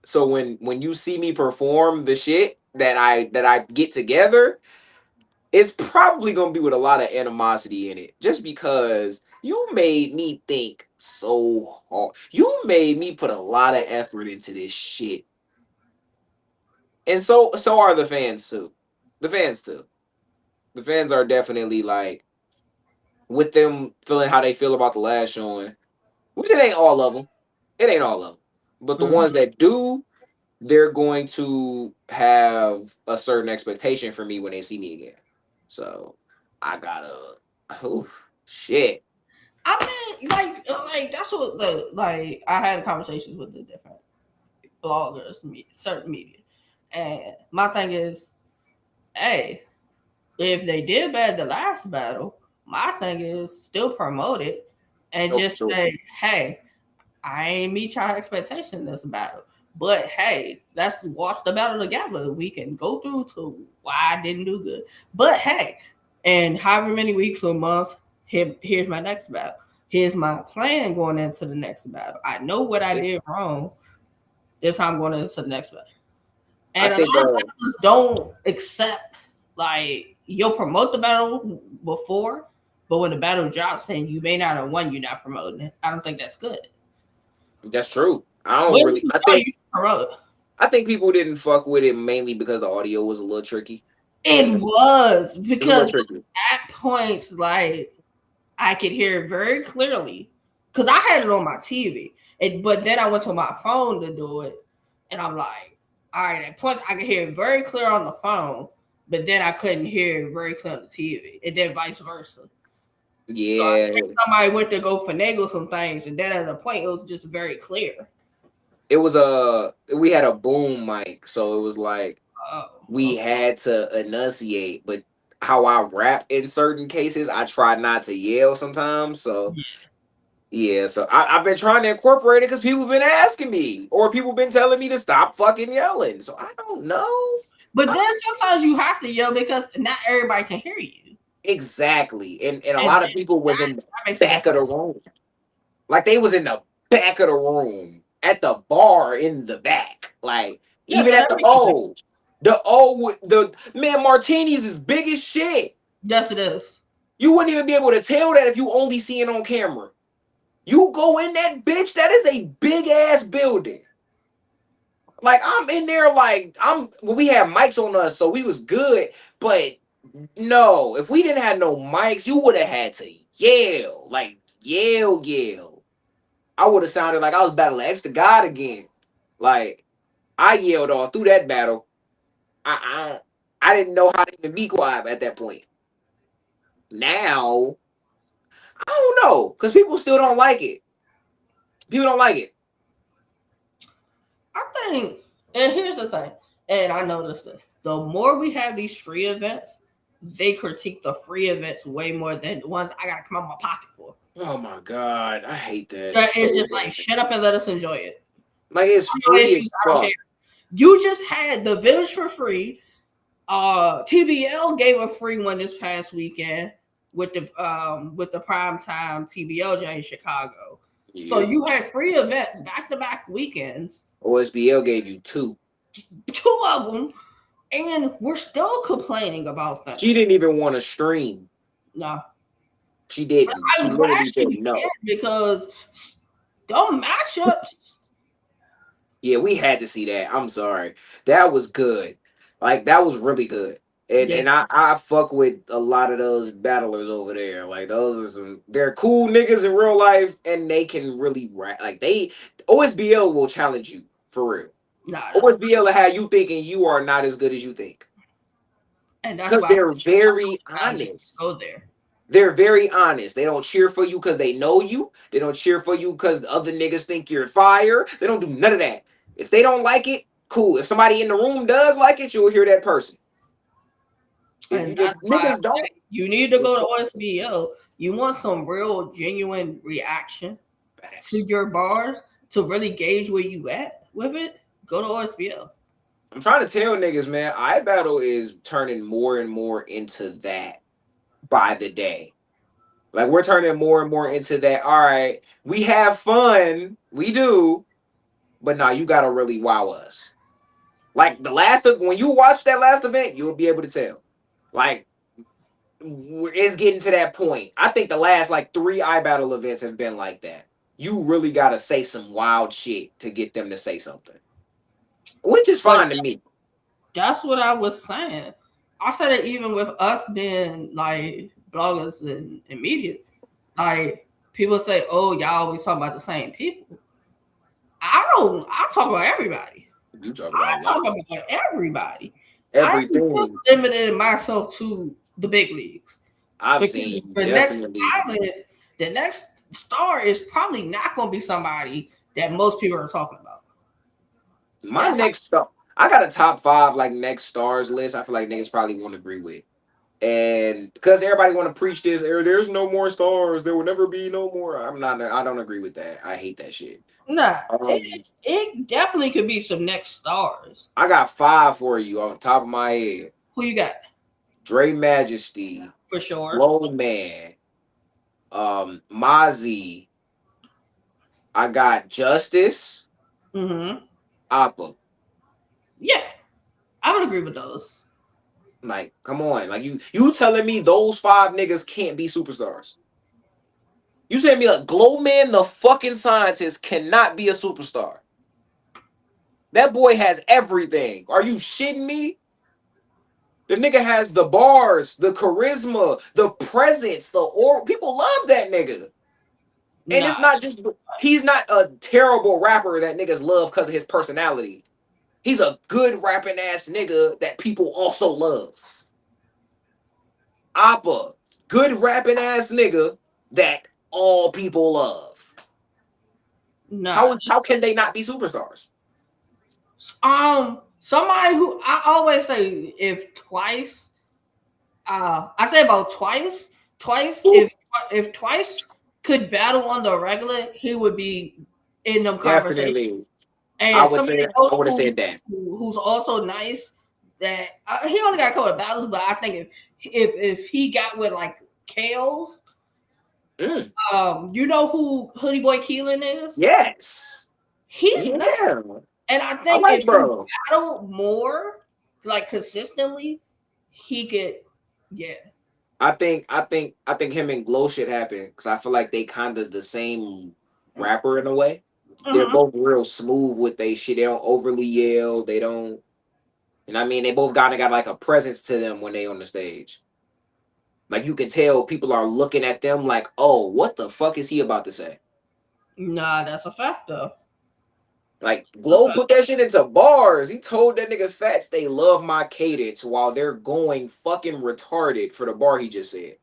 [SPEAKER 1] So when you see me perform the shit that I get together, it's probably gonna be with a lot of animosity in it. Just because you made me think so hard. You made me put a lot of effort into this shit. And so are the fans too. The fans too. The fans are definitely like with them feeling how they feel about the last showing, which it ain't all of them. It ain't all of them. But the
[SPEAKER 2] Mm.
[SPEAKER 1] ones that do, they're going to have a certain expectation for me when they see me again. So I gotta, oh shit.
[SPEAKER 2] I mean, like that's what the like. I had conversations with the different bloggers, certain media, and my thing is, hey, if they did bad the last battle, my thing is still promote it and
[SPEAKER 1] No, for
[SPEAKER 2] just
[SPEAKER 1] sure.
[SPEAKER 2] say, hey, I ain't meet your expectation in this battle. But hey, let's watch the battle together. We can go through to why I didn't do good. But hey, and however many weeks or months, here's my next battle. Here's my plan going into the next battle. I know what I
[SPEAKER 1] Yeah.
[SPEAKER 2] did wrong. This time I'm going into the next battle.
[SPEAKER 1] I
[SPEAKER 2] And a lot
[SPEAKER 1] think
[SPEAKER 2] of battles don't accept like you'll promote the battle before, but when the battle drops and you may not have won, you're not promoting it. I don't think that's good.
[SPEAKER 1] that's true. I don't
[SPEAKER 2] When
[SPEAKER 1] really.
[SPEAKER 2] you
[SPEAKER 1] I
[SPEAKER 2] start,
[SPEAKER 1] think
[SPEAKER 2] you promote.
[SPEAKER 1] I think people didn't fuck with it mainly because the audio was a little tricky.
[SPEAKER 2] It
[SPEAKER 1] It's
[SPEAKER 2] was
[SPEAKER 1] a little
[SPEAKER 2] because
[SPEAKER 1] tricky.
[SPEAKER 2] at points like I could hear it very clearly because I had it on my TV, but then I went to my phone to do it, and I'm like, all right, at points I could hear it very clear on the phone, but then I couldn't hear it very clear on the TV, and then vice versa. So I think
[SPEAKER 1] Yeah,
[SPEAKER 2] somebody went to go finagle some things, and then at a point it was just very clear.
[SPEAKER 1] it was a. We had a boom mic, so it was like
[SPEAKER 2] Oh,
[SPEAKER 1] we had to enunciate. But how I rap in certain cases, I try not to yell sometimes. So
[SPEAKER 2] okay.
[SPEAKER 1] yeah, so I've been trying to incorporate it because people been asking me, or people been telling me to stop fucking yelling. So I don't know.
[SPEAKER 2] But
[SPEAKER 1] I,
[SPEAKER 2] then sometimes you have to yell because not everybody can hear you,
[SPEAKER 1] exactly, and a
[SPEAKER 2] and
[SPEAKER 1] lot of people was in the
[SPEAKER 2] that makes a
[SPEAKER 1] back of the
[SPEAKER 2] difference.
[SPEAKER 1] room, like they was in the back of the room at the bar in the back, like
[SPEAKER 2] Yeah,
[SPEAKER 1] even
[SPEAKER 2] so
[SPEAKER 1] at
[SPEAKER 2] that
[SPEAKER 1] the
[SPEAKER 2] makes a difference.
[SPEAKER 1] O. The O with the man Martinis is big as shit.
[SPEAKER 2] Yes, it is.
[SPEAKER 1] You wouldn't even be able to tell that if you only see it on camera. You go in that bitch, that is a big ass building. Like I'm in there, like well, we had mics on us, so we was good. But no, if we didn't have no mics, you would have had to yell, like yell. I would have sounded like I was battling X to God again. Like I yelled all through that battle. I didn't know how to even be quiet at that point. Now I don't know because people still don't like it. People don't like it.
[SPEAKER 2] I think, and here's the thing, and I noticed this: the more we have these free events, they critique the free events way more than the ones I got to come out of my pocket for.
[SPEAKER 1] Oh my god, I hate that
[SPEAKER 2] Yeah, it's
[SPEAKER 1] so
[SPEAKER 2] just like
[SPEAKER 1] bad.
[SPEAKER 2] shut up and let us enjoy it.
[SPEAKER 1] Like it's
[SPEAKER 2] No
[SPEAKER 1] free
[SPEAKER 2] issues.
[SPEAKER 1] as
[SPEAKER 2] I don't care.
[SPEAKER 1] fuck.
[SPEAKER 2] You just had the village for free. TBL gave a free one this past weekend with the prime time TBLJ in Chicago. So
[SPEAKER 1] Yeah.
[SPEAKER 2] you had free events back to back weekends,
[SPEAKER 1] OSBL gave you two.
[SPEAKER 2] two of them, and we're still complaining about
[SPEAKER 1] She
[SPEAKER 2] things.
[SPEAKER 1] didn't even want to stream.
[SPEAKER 2] No,
[SPEAKER 1] She
[SPEAKER 2] but
[SPEAKER 1] didn't. She
[SPEAKER 2] I'm glad
[SPEAKER 1] literally
[SPEAKER 2] she
[SPEAKER 1] said
[SPEAKER 2] did
[SPEAKER 1] no.
[SPEAKER 2] because them matchups.
[SPEAKER 1] Yeah, we had to see that. I'm sorry. That was good. Like that was really good. And
[SPEAKER 2] Yeah,
[SPEAKER 1] I fuck with a lot of those battlers over there. Like those are some they're cool niggas in real life and they can really rap. Like they OSBL will challenge you. For real.
[SPEAKER 2] Nah, that's
[SPEAKER 1] OSBL will have you thinking you are not as good as you think.
[SPEAKER 2] and that's
[SPEAKER 1] Because
[SPEAKER 2] why
[SPEAKER 1] they're very
[SPEAKER 2] I just
[SPEAKER 1] honest.
[SPEAKER 2] go there.
[SPEAKER 1] They're very honest. They don't cheer for you because they know you. They don't cheer for you because the other niggas think you're fire. They don't do none of that. If they don't like it, cool. If somebody in the room does like it, you'll hear that person.
[SPEAKER 2] And
[SPEAKER 1] If
[SPEAKER 2] that's why I
[SPEAKER 1] niggas don't,
[SPEAKER 2] say you need to go
[SPEAKER 1] it's
[SPEAKER 2] to
[SPEAKER 1] fuck
[SPEAKER 2] OSBO. You want some real, genuine reaction to
[SPEAKER 1] facts.
[SPEAKER 2] your bars to really gauge where you at with it. Go to OSBO.
[SPEAKER 1] I'm trying to tell niggas, man, iBattle is turning more and more into that by the day. Like we're turning more and more into that. All right, we have fun, we do, but nah, you gotta really wow us. Like when you watch that last event, you'll be able to tell. Like it's getting to that point. I think the last like 3 iBattle events have been like that. You really gotta say some wild shit to get them to say something, which is
[SPEAKER 2] But
[SPEAKER 1] fine to me.
[SPEAKER 2] that's what I was saying. I said it even with us being like bloggers and media. Like people say, "Oh, y'all always talk about the same people." I don't. I talk about everybody.
[SPEAKER 1] You talk about a
[SPEAKER 2] I
[SPEAKER 1] lot,
[SPEAKER 2] talk about everybody. I ain't just
[SPEAKER 1] everything.
[SPEAKER 2] limited myself to the big leagues
[SPEAKER 1] I've
[SPEAKER 2] because
[SPEAKER 1] seen
[SPEAKER 2] the next
[SPEAKER 1] definitely
[SPEAKER 2] talent, the next star is probably not going to be somebody that most people are talking about.
[SPEAKER 1] my
[SPEAKER 2] That's
[SPEAKER 1] next star. I got a top 5 like next stars list. I feel like niggas probably won't agree with. And because everybody want to preach this, there's no more stars. There will never be no more. I'm not. I don't agree with that. I hate that shit.
[SPEAKER 2] nah.
[SPEAKER 1] Um,
[SPEAKER 2] It definitely could be some next stars.
[SPEAKER 1] I got 5 for you on top of my head.
[SPEAKER 2] Who you got
[SPEAKER 1] Dre Majesty,
[SPEAKER 2] for sure?
[SPEAKER 1] Low Man, Mozzie. I got Justice,
[SPEAKER 2] Mm-hmm.
[SPEAKER 1] Appa.
[SPEAKER 2] Yeah, I would agree with those.
[SPEAKER 1] Like, come on. Like you telling me those 5 niggas can't be superstars? You saying me like Glow Man, the fucking scientist, cannot be a superstar? That boy has everything. Are you shitting me? The nigga has the bars, the charisma, the presence, the aura. People love that nigga. And
[SPEAKER 2] Nah,
[SPEAKER 1] it's not just he's not a terrible rapper that niggas love because of his personality. He's a good rapping ass nigga that people also love. Appa, good rapping ass nigga that all people love.
[SPEAKER 2] nah.
[SPEAKER 1] How can they not be superstars?
[SPEAKER 2] Somebody who I always say if twice, I say about twice. If twice could battle on the regular, he would be in them conversations.
[SPEAKER 1] Definitely. I
[SPEAKER 2] And
[SPEAKER 1] would
[SPEAKER 2] somebody
[SPEAKER 1] say I
[SPEAKER 2] else
[SPEAKER 1] would have said that.
[SPEAKER 2] who's also nice that he only got a couple of battles, but I think if he got with like KOs,
[SPEAKER 1] Mm,
[SPEAKER 2] you know who Hoodie Boy Keelan is?
[SPEAKER 1] yes.
[SPEAKER 2] He's not,
[SPEAKER 1] Yeah.
[SPEAKER 2] and I
[SPEAKER 1] I
[SPEAKER 2] think
[SPEAKER 1] like
[SPEAKER 2] if he
[SPEAKER 1] bro.
[SPEAKER 2] battled more, like consistently, he could, yeah.
[SPEAKER 1] I think him and Glow shit happen because I feel like they kind of the same rapper in a way. They're
[SPEAKER 2] Uh-huh.
[SPEAKER 1] both real smooth with they shit. They don't overly yell. They don't, and I mean they both kind of got like a presence to them when they on the stage. Like you can tell people are looking at them like, oh, what the fuck is he about to say?
[SPEAKER 2] Nah, that's a fact though.
[SPEAKER 1] Like
[SPEAKER 2] That's a
[SPEAKER 1] Glow
[SPEAKER 2] fact.
[SPEAKER 1] put that shit into bars. He told that nigga Fats they love my cadence while they're going fucking retarded for the bar he just said.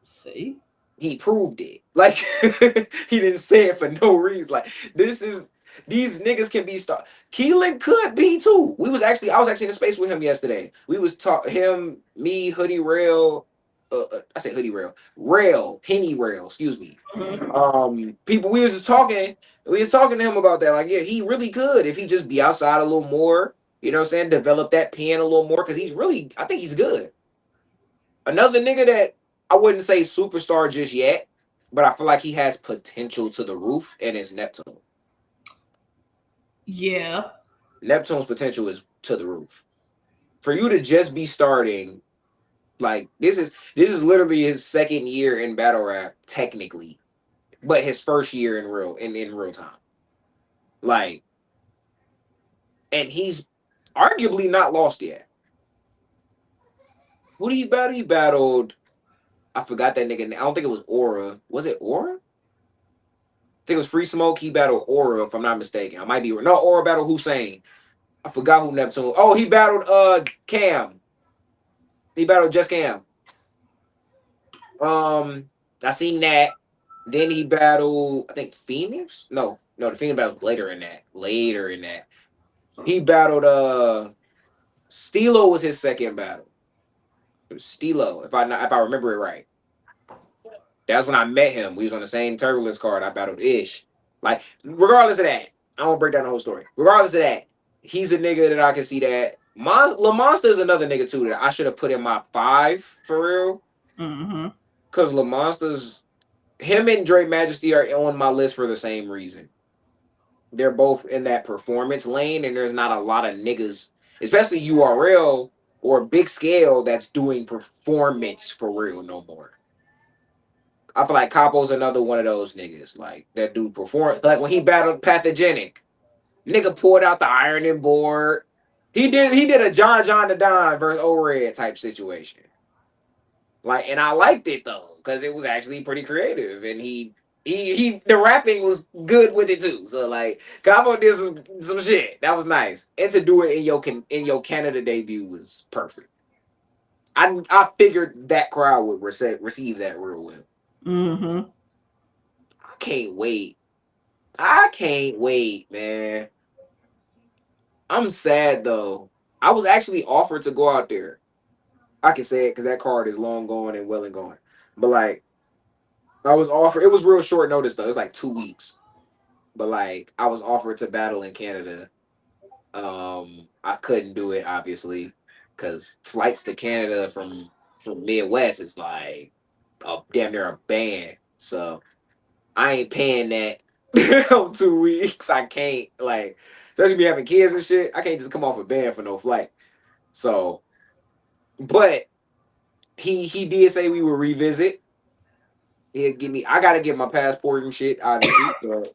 [SPEAKER 2] See,
[SPEAKER 1] He proved it. Like he didn't say it for no reason. Like this is these niggas can be star. Keelan could be too. I was actually in a space with him yesterday. We was talk him, me, Hoodie Rail. I said Hoodie Rail, Penny Rail. Excuse me.
[SPEAKER 2] Mhm.
[SPEAKER 1] People we was just talking. We was talking to him about that. Like, yeah, he really could if he just be outside a little more. You know what I'm saying? Develop that pen a little more because he's really. I think he's good. Another nigga that I wouldn't say superstar just yet, but I feel like he has potential to the roof, and it's Neptune.
[SPEAKER 2] Yeah,
[SPEAKER 1] Neptune's potential is to the roof. For you to just be starting, like this is literally his second year in battle rap, technically, but his first year in real time. Like, and he's arguably not lost yet. Who did he battle? He battled. I forgot that nigga. I don't think it was Aura. Was it Aura? think it was Free Smoke. He battled Aura, if I'm not mistaken. I might be no Aura battled Hussein. I forgot who Neptune. Oh, he battled Cam. He battled just Cam. Um, I seen that. Then he battled, I think Phoenix. No, the Phoenix battled later in that. Later in that, he battled Stilo was his second battle. It was Stilo, if I remember it right. That's when I met him. We was on the same turbulence card. I battled Ish. Like, regardless of that, I won't break down the whole story. Regardless of that, he's a nigga that I can see that. La Monster is another nigga too that I should have put in my 5 for real.
[SPEAKER 2] Mm-hmm.
[SPEAKER 1] Cause La Monster's him and Drake Majesty are on my list for the same reason. They're both in that performance lane, and there's not a lot of niggas, especially URL or big scale, that's doing performance for real no more. I feel like Capo's another one of those niggas, like that dude perform. Like when he battled Pathogenic, nigga pulled out the ironing board. He did a John the Don versus O-Red type situation. Like, and I liked it though, because it was actually pretty creative, and he the rapping was good with it too. So like, Capo did some shit that was nice, and to do it in your Canada debut was perfect. I figured that crowd would receive that real well.
[SPEAKER 2] Mm-hmm.
[SPEAKER 1] I can't wait. I can't wait, man. I'm sad though. I was actually offered to go out there. I can say it because that card is long gone and well and gone. But like, I was offered. It was real short notice though. It was like 2 weeks. But like, I was offered to battle in Canada. I couldn't do it obviously because flights to Canada from Midwest is like damn near a band. So I ain't paying that on 2 weeks. I can't like, especially be having kids and shit. I can't just come off a band for no flight. So, but he did say we would revisit. He'll give me. I gotta get my passport and shit, obviously. So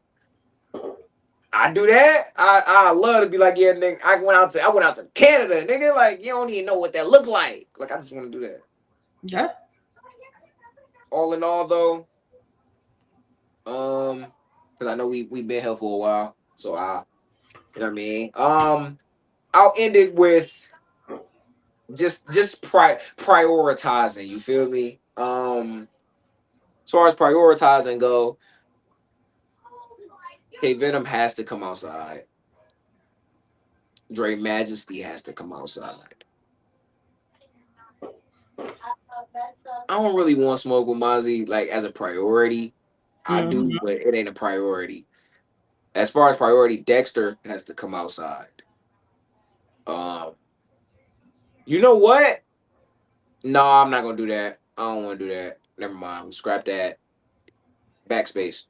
[SPEAKER 1] I do that. I love to be like, yeah, nigga. I went out to Canada, nigga. Like you don't even know what that look like. Like I just want to do that.
[SPEAKER 2] Yeah.
[SPEAKER 1] All in all, though, because I know we been here for a while, so you know what I mean. I'll end it with just prioritizing. You feel me? As far as prioritizing go, K Venom has to come outside. Dre Majesty has to come outside. I don't really want smoke with Mozzie like as a priority. I do,
[SPEAKER 2] Mm-hmm.
[SPEAKER 1] but it ain't a priority. As far as priority, Dexter has to come outside. Um, you know what? No, I'm not gonna do that. I don't want to do that. Never mind. Scrap that. Backspace.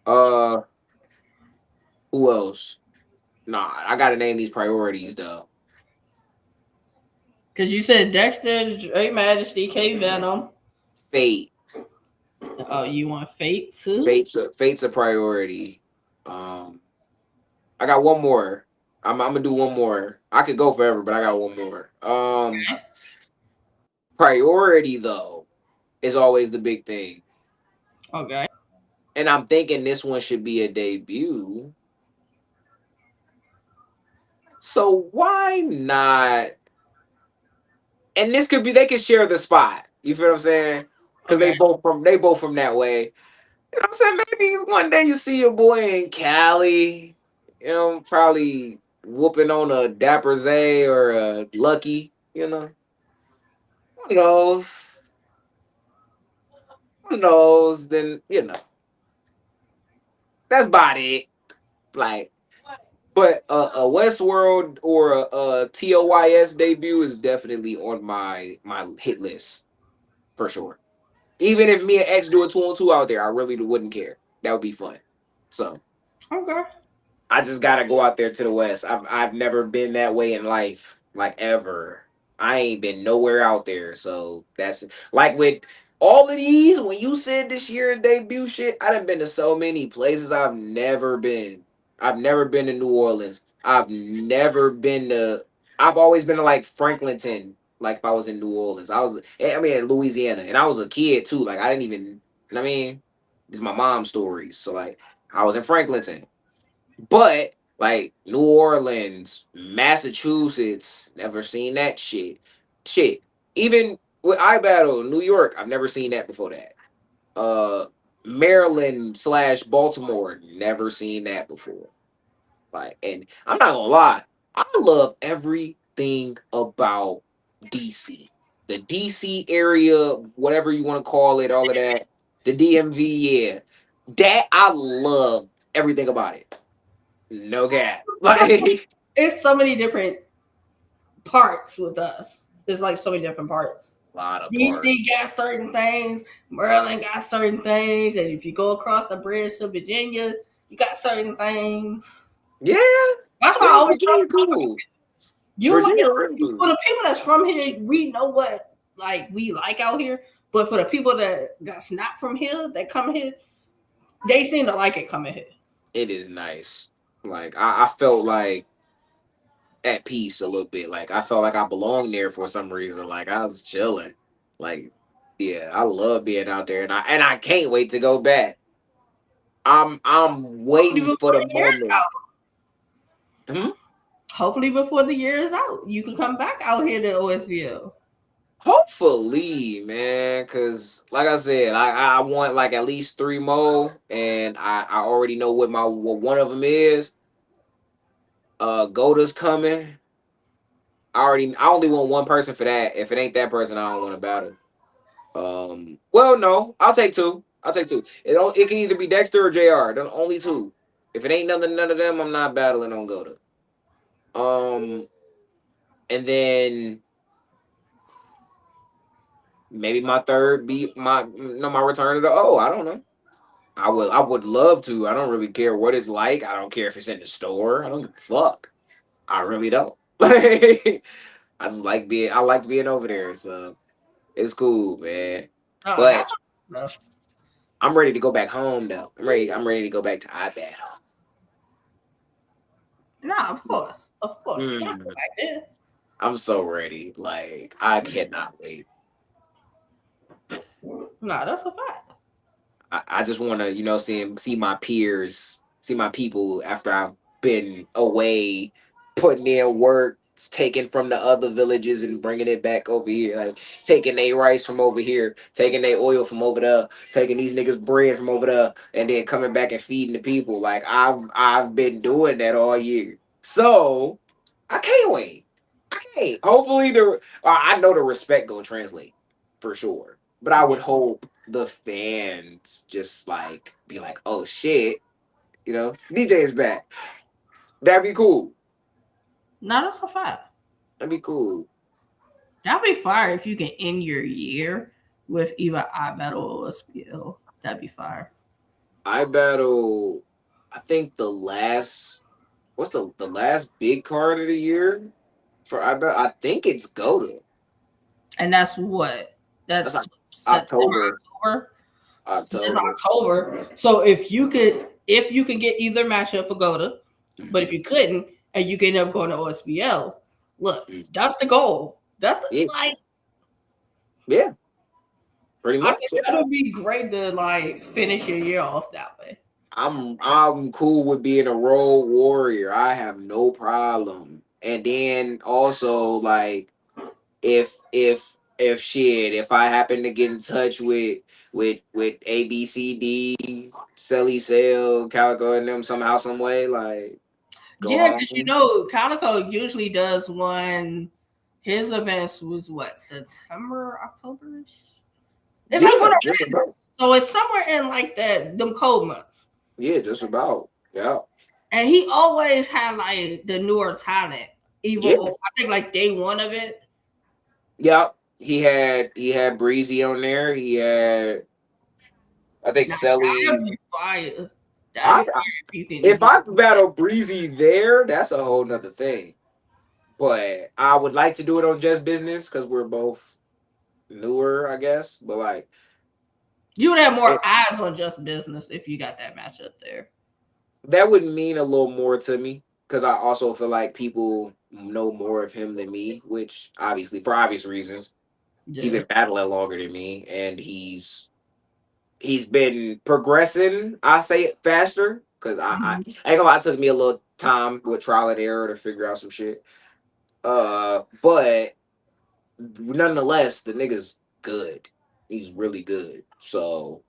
[SPEAKER 1] Uh, who else? Nah, I gotta name these priorities though.
[SPEAKER 2] Because you said Dexter, Drake Majesty, K Venom.
[SPEAKER 1] Fate.
[SPEAKER 2] Oh, you want Fate too?
[SPEAKER 1] Fate's a priority. Um, I got one more. I'm gonna do one more. I could go forever, but I got one more. Priority though is always the big thing,
[SPEAKER 2] Okay.
[SPEAKER 1] and I'm thinking this one should be a debut. So why not? And this could be they could share the spot. You feel what I'm saying? Because
[SPEAKER 2] Okay.
[SPEAKER 1] they both from that way. You know what I'm saying? Maybe one day you see your boy in Cali. You know, probably whooping on a Dapper Zay or a Lucky. You know, who knows? Who knows? Then that's about it. Like, but a Westworld or a TOYS debut is definitely on my hit list for sure. Even if me and X do a 2-on-2 out there, I really wouldn't care. That would be fun. So
[SPEAKER 2] Okay.
[SPEAKER 1] I just gotta go out there to the West. I've never been that way in life, like ever. I ain't been nowhere out there. So that's like with all of these, when you said this year debut shit, I done been to so many places I've never been. I've never been to New Orleans. I've always been to like Franklinton, like if I was in New Orleans. I mean in Louisiana. And I was a kid too. Like I didn't even, I mean, it's my mom's stories. So like I was in Franklinton. But like New Orleans, Massachusetts, never seen that shit. Shit. Even with iBattle, New York, I've never seen that before that. Uh Maryland slash Baltimore, never seen that before. Like, and I'm not gonna lie, I love everything about DC. The DC area, whatever you want to call it, all of that. The DMV, yeah. That I love everything about it. No cap. Like
[SPEAKER 2] It's so many different parts with us. It's like so many different parts.
[SPEAKER 1] a lot of
[SPEAKER 2] DC
[SPEAKER 1] parts.
[SPEAKER 2] got certain things, Maryland got certain things, and if you go across the bridge to Virginia, you got certain things.
[SPEAKER 1] Yeah,
[SPEAKER 2] That's why I
[SPEAKER 1] yeah,
[SPEAKER 2] always tell
[SPEAKER 1] Virginia
[SPEAKER 2] people,
[SPEAKER 1] cool.
[SPEAKER 2] you like
[SPEAKER 1] Virginia really
[SPEAKER 2] for
[SPEAKER 1] cool.
[SPEAKER 2] the people that's from here, we know what like we like out here. But for the people that's not from here, that come here, they seem to like it coming here.
[SPEAKER 1] It is nice. Like I felt like at peace a little bit. Like I felt like I belonged there for some reason. Like I was chilling. Like yeah, I love being out there, and I can't wait to go back. I'm
[SPEAKER 2] Hopefully
[SPEAKER 1] waiting
[SPEAKER 2] before
[SPEAKER 1] for the
[SPEAKER 2] the year is
[SPEAKER 1] moment.
[SPEAKER 2] out.
[SPEAKER 1] Hmm?
[SPEAKER 2] Hopefully before the year is out, you can come back out here to OSVL.
[SPEAKER 1] Hopefully, man, because like I said, I want like at least three more, and I already know what one of them is. Goda's coming. I only want one person for that. If it ain't that person, I don't want to battle. Well, no, I'll take two. I'll take two. It can either be Dexter or JR. The only two. If it ain't none of them, I'm not battling on Goda. Um, and then maybe my third be my no my return to the O. I don't know. I would love to. I don't really care what it's like. I don't care if it's in the store. I don't give a fuck. I really don't. I just like being I like being over there. So it's cool, man.
[SPEAKER 2] Oh,
[SPEAKER 1] But
[SPEAKER 2] that's enough.
[SPEAKER 1] I'm ready to go back home though. I'm ready to go back to iBattle.
[SPEAKER 2] Nah, of course, you gotta go
[SPEAKER 1] Mm,
[SPEAKER 2] back there.
[SPEAKER 1] I'm so ready. Like I cannot wait.
[SPEAKER 2] Nah, that's a fact.
[SPEAKER 1] I just want to, see my peers, see my people after I've been away, putting in work, taking from the other villages and bringing it back over here, like taking their rice from over here, taking their oil from over there, taking these niggas bread from over there, and then coming back and feeding the people. Like I've been doing that all year, so I can't wait. I can't. Hopefully I know the respect gonna translate for sure, but I would
[SPEAKER 2] Yeah.
[SPEAKER 1] hope the fans just like be like, oh shit, DJ is back. That'd be cool.
[SPEAKER 2] Nah, that's a fact.
[SPEAKER 1] That'd be cool.
[SPEAKER 2] That'd be fire if you can end your year with either iBattle or SPL. That'd be fire.
[SPEAKER 1] I battle. I think the last what's the last big card of the year for I battle. I think it's Goda.
[SPEAKER 2] And that's what?
[SPEAKER 1] That's
[SPEAKER 2] That's September,
[SPEAKER 1] October.
[SPEAKER 2] October. So that's
[SPEAKER 1] October.
[SPEAKER 2] October. So if you can get either matchup for Goda, but if
[SPEAKER 1] Mhm.
[SPEAKER 2] you couldn't and you can end up going to OSBL, look,
[SPEAKER 1] Mhm.
[SPEAKER 2] that's the goal. That's
[SPEAKER 1] Yeah,
[SPEAKER 2] like
[SPEAKER 1] yeah, pretty
[SPEAKER 2] I
[SPEAKER 1] much.
[SPEAKER 2] think that would be great to like finish your year off that way.
[SPEAKER 1] I'm cool with being a road warrior. I have no problem. And then also like if shit, if I happen to get in touch with ABCD, Selly Sale, Calico and them somehow, some way, like go
[SPEAKER 2] Yeah, because
[SPEAKER 1] home.
[SPEAKER 2] Calico usually does one. His events was what September, October. It's like
[SPEAKER 1] Yeah,
[SPEAKER 2] one of
[SPEAKER 1] just about.
[SPEAKER 2] so it's somewhere in like that them cold months.
[SPEAKER 1] Yeah, just about. Yeah.
[SPEAKER 2] And he always had like the newer talent. Even
[SPEAKER 1] Yeah.
[SPEAKER 2] I think like day one of it.
[SPEAKER 1] Yeah. He had Breezy on there. He had I think
[SPEAKER 2] Now,
[SPEAKER 1] Selly.
[SPEAKER 2] that'd be fire. That'd
[SPEAKER 1] I,
[SPEAKER 2] be fire if you can
[SPEAKER 1] if
[SPEAKER 2] get
[SPEAKER 1] I battle Breezy there, that's a whole nother thing. But I would like to do it on Just Business because we're both newer, I guess. But like,
[SPEAKER 2] you would have more
[SPEAKER 1] it,
[SPEAKER 2] eyes on just business if you got that matchup there.
[SPEAKER 1] that would mean a little more to me because I also feel like people know more of him than me, which obviously for obvious reasons. He's
[SPEAKER 2] Yeah.
[SPEAKER 1] been battling longer than me, and he's he's been progressing. I say it faster because I
[SPEAKER 2] Mhm.
[SPEAKER 1] ain't gonna lie. It took me a little time with trial and error to figure out some shit. But nonetheless, the nigga's good. He's really good. So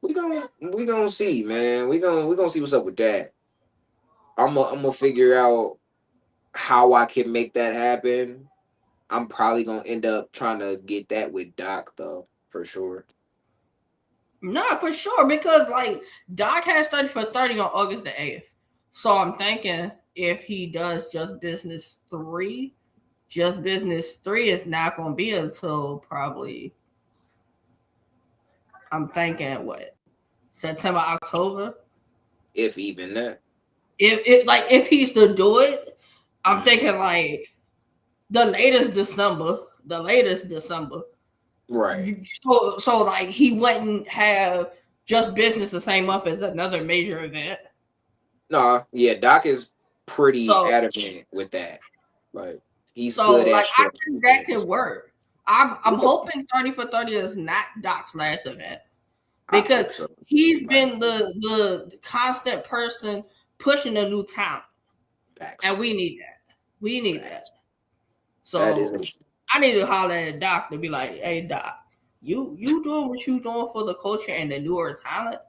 [SPEAKER 1] we gonna see, man. We gonna see what's up with that. I'm gonna figure out how I can make that happen. I'm probably gonna end up trying to get that with Doc though, for sure.
[SPEAKER 2] Nah, for sure. Because like Doc has 30 for 30 on August the 8th. So I'm thinking if he does Just Business 3 is not gonna be until probably I'm thinking what September, October.
[SPEAKER 1] If even that.
[SPEAKER 2] If he's to do it, I'm
[SPEAKER 1] Mhm.
[SPEAKER 2] thinking like the latest December. The latest December.
[SPEAKER 1] Right.
[SPEAKER 2] So like he wouldn't have Just Business the same month as another major event.
[SPEAKER 1] Nah, yeah, Doc is pretty
[SPEAKER 2] So
[SPEAKER 1] adamant with that. Like he's
[SPEAKER 2] so
[SPEAKER 1] good at
[SPEAKER 2] like I
[SPEAKER 1] structuring
[SPEAKER 2] think that could
[SPEAKER 1] things.
[SPEAKER 2] work. I'm
[SPEAKER 1] Yeah,
[SPEAKER 2] hoping 30 for 30 is not Doc's last event
[SPEAKER 1] I
[SPEAKER 2] because
[SPEAKER 1] hope so.
[SPEAKER 2] he's
[SPEAKER 1] Like
[SPEAKER 2] been the constant person pushing the new talent, and
[SPEAKER 1] facts.
[SPEAKER 2] we need that. We need that.
[SPEAKER 1] Facts. That is
[SPEAKER 2] So I need to holler at Doc to be like, "Hey Doc, you doing what you doing for the culture and the newer talent?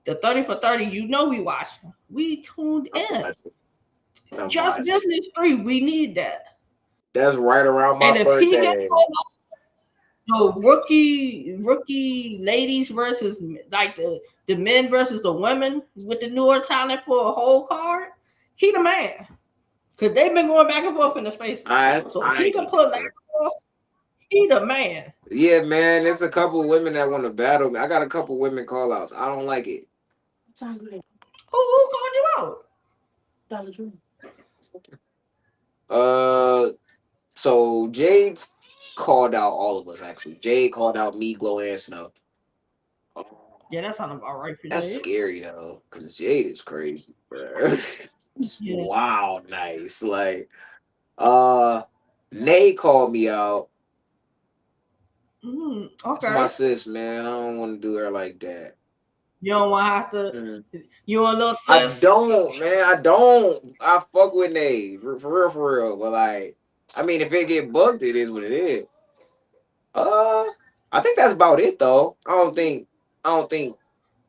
[SPEAKER 2] The 30 for 30, you know we watching. We tuned
[SPEAKER 1] I'm
[SPEAKER 2] in.
[SPEAKER 1] watching. I'm
[SPEAKER 2] Just
[SPEAKER 1] watching.
[SPEAKER 2] Business 3, we need that.
[SPEAKER 1] That's right around my
[SPEAKER 2] And if he can
[SPEAKER 1] birthday.
[SPEAKER 2] pull off the rookie ladies versus like the men versus the women with the newer talent for a whole card, he the man. Cause they've been going back and forth in the spaces. So if
[SPEAKER 1] I
[SPEAKER 2] he
[SPEAKER 1] ain't
[SPEAKER 2] can
[SPEAKER 1] gonna
[SPEAKER 2] pull that
[SPEAKER 1] lie.
[SPEAKER 2] off, he the man.
[SPEAKER 1] Yeah, man, there's a couple women that want to battle me. I got a couple women call outs. I don't like it.
[SPEAKER 2] Who called you out?
[SPEAKER 1] Uh, so Jade's called out all of us actually. Jade called out me, Glow, and Snow. Oh,
[SPEAKER 2] Yeah, that sounded about right for
[SPEAKER 1] that's
[SPEAKER 2] Jade.
[SPEAKER 1] scary though, because Jade is crazy, bro.
[SPEAKER 2] Yeah.
[SPEAKER 1] Wow, nice. Like, uh, Nay called me out. That's my
[SPEAKER 2] Okay.
[SPEAKER 1] sis, man. I don't want to do her like that.
[SPEAKER 2] You don't want to have to.
[SPEAKER 1] Mhm.
[SPEAKER 2] You want a little
[SPEAKER 1] I
[SPEAKER 2] sis?
[SPEAKER 1] don't, man. I don't. I fuck with Nay for real, for real. But like, I mean, if it get booked, it is what it is. Uh, I think that's about it though. I don't think. I don't think.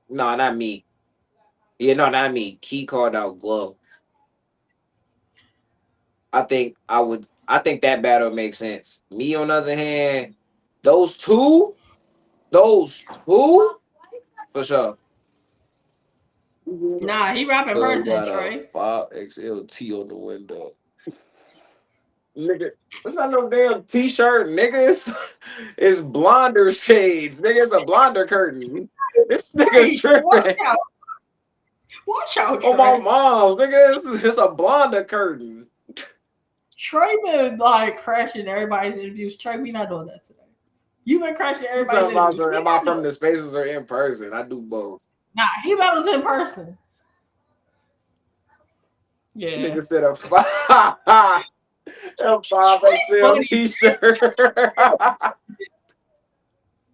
[SPEAKER 1] No, not me. Yeah, no, not me. Key called out Glow. I think I would. I think that battle makes sense. Me on the other hand, those two, those two, for sure.
[SPEAKER 2] Nah, he rap in
[SPEAKER 1] So we
[SPEAKER 2] person,
[SPEAKER 1] got a
[SPEAKER 2] Trey.
[SPEAKER 1] 5XLT on the window. Nigga, it's not no damn t-shirt, nigga. It's blonder shades. Nigga, it's a blonder curtain. This nigga
[SPEAKER 2] Trey,
[SPEAKER 1] tripping.
[SPEAKER 2] watch out,
[SPEAKER 1] On my
[SPEAKER 2] Trey.
[SPEAKER 1] mom, nigga, it's a blonder curtain.
[SPEAKER 2] Trey been like crashing everybody's interviews. Trey, we not doing that today. You been crashing
[SPEAKER 1] You
[SPEAKER 2] everybody's
[SPEAKER 1] talking about
[SPEAKER 2] interviews.
[SPEAKER 1] so
[SPEAKER 2] We
[SPEAKER 1] am I
[SPEAKER 2] not
[SPEAKER 1] from
[SPEAKER 2] doing.
[SPEAKER 1] the spaces or in person? I do both.
[SPEAKER 2] Nah, he battles in person. Yeah.
[SPEAKER 1] Nigga said a five, a five
[SPEAKER 2] Trey
[SPEAKER 1] XL
[SPEAKER 2] funny.
[SPEAKER 1] t-shirt.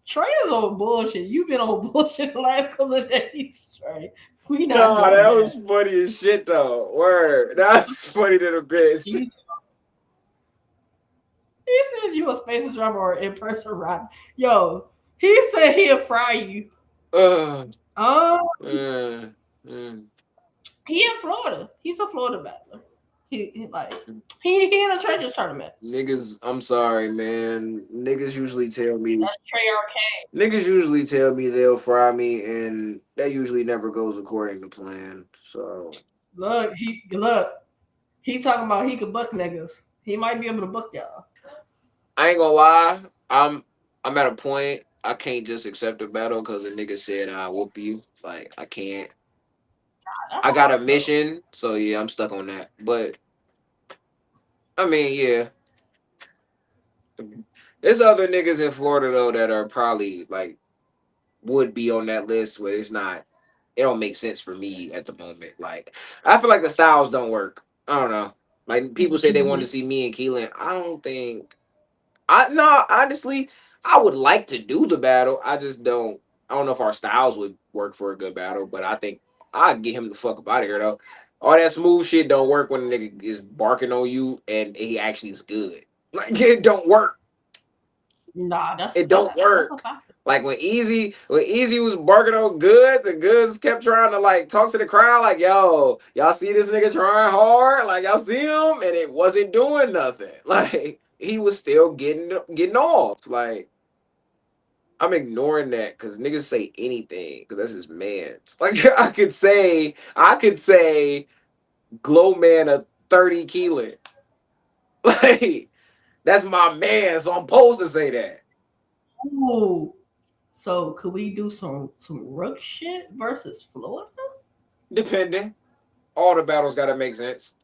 [SPEAKER 2] Trey is on bullshit. You've been on bullshit the last couple of days, Trey. We not
[SPEAKER 1] Nah,
[SPEAKER 2] doing
[SPEAKER 1] that was
[SPEAKER 2] that.
[SPEAKER 1] funny as shit though. Word. That's funny to the bitch.
[SPEAKER 2] He, he said you a spaces rapper or in person rapper. Yo, he said he'll fry you.
[SPEAKER 1] Uh,
[SPEAKER 2] Um,
[SPEAKER 1] uh, uh.
[SPEAKER 2] he in Florida. He's a Florida battler. He like he in a trenches tournament.
[SPEAKER 1] Niggas, I'm sorry, man.
[SPEAKER 2] That's Trey Arcade.
[SPEAKER 1] Niggas usually tell me they'll fry me, and that usually never goes according to plan. So
[SPEAKER 2] Look. He talking about he could book niggas. He might be able to book y'all.
[SPEAKER 1] I ain't gonna lie, I'm at a point I can't just accept a battle because a nigga said I whoop you. Like I can't.
[SPEAKER 2] That's
[SPEAKER 1] I got a
[SPEAKER 2] hard though.
[SPEAKER 1] mission, so yeah, I'm stuck on that. But I mean, yeah, there's other niggas in Florida though that are probably like would be on that list, but it's not. It don't make sense for me at the moment. Like I feel like the styles don't work. I don't know. Like people say they want to see me and Keelan. I don't think. I no honestly, I would like to do the battle. I just don't. I don't know if our styles would work for a good battle, but I think I'd get him the fuck up out of here though. All that smooth shit don't work when a nigga is barking on you and he actually is good. Like it don't work.
[SPEAKER 2] Nah, that's a
[SPEAKER 1] It don't
[SPEAKER 2] fact. That's a
[SPEAKER 1] work.
[SPEAKER 2] fact.
[SPEAKER 1] Like when Easy was barking on Goods and Goods kept trying to like talk to the crowd, like, yo, y'all see this nigga trying hard? Like y'all see him? And it wasn't doing nothing. Like he was still getting off. Like I'm ignoring that because niggas say anything because that's his man. Like I could say Glow Man a 30 kilo. Like that's my man, so I'm supposed to say that.
[SPEAKER 2] Ooh. So could we do some Rook shit versus Florida?
[SPEAKER 1] Depending. All the battles gotta make sense.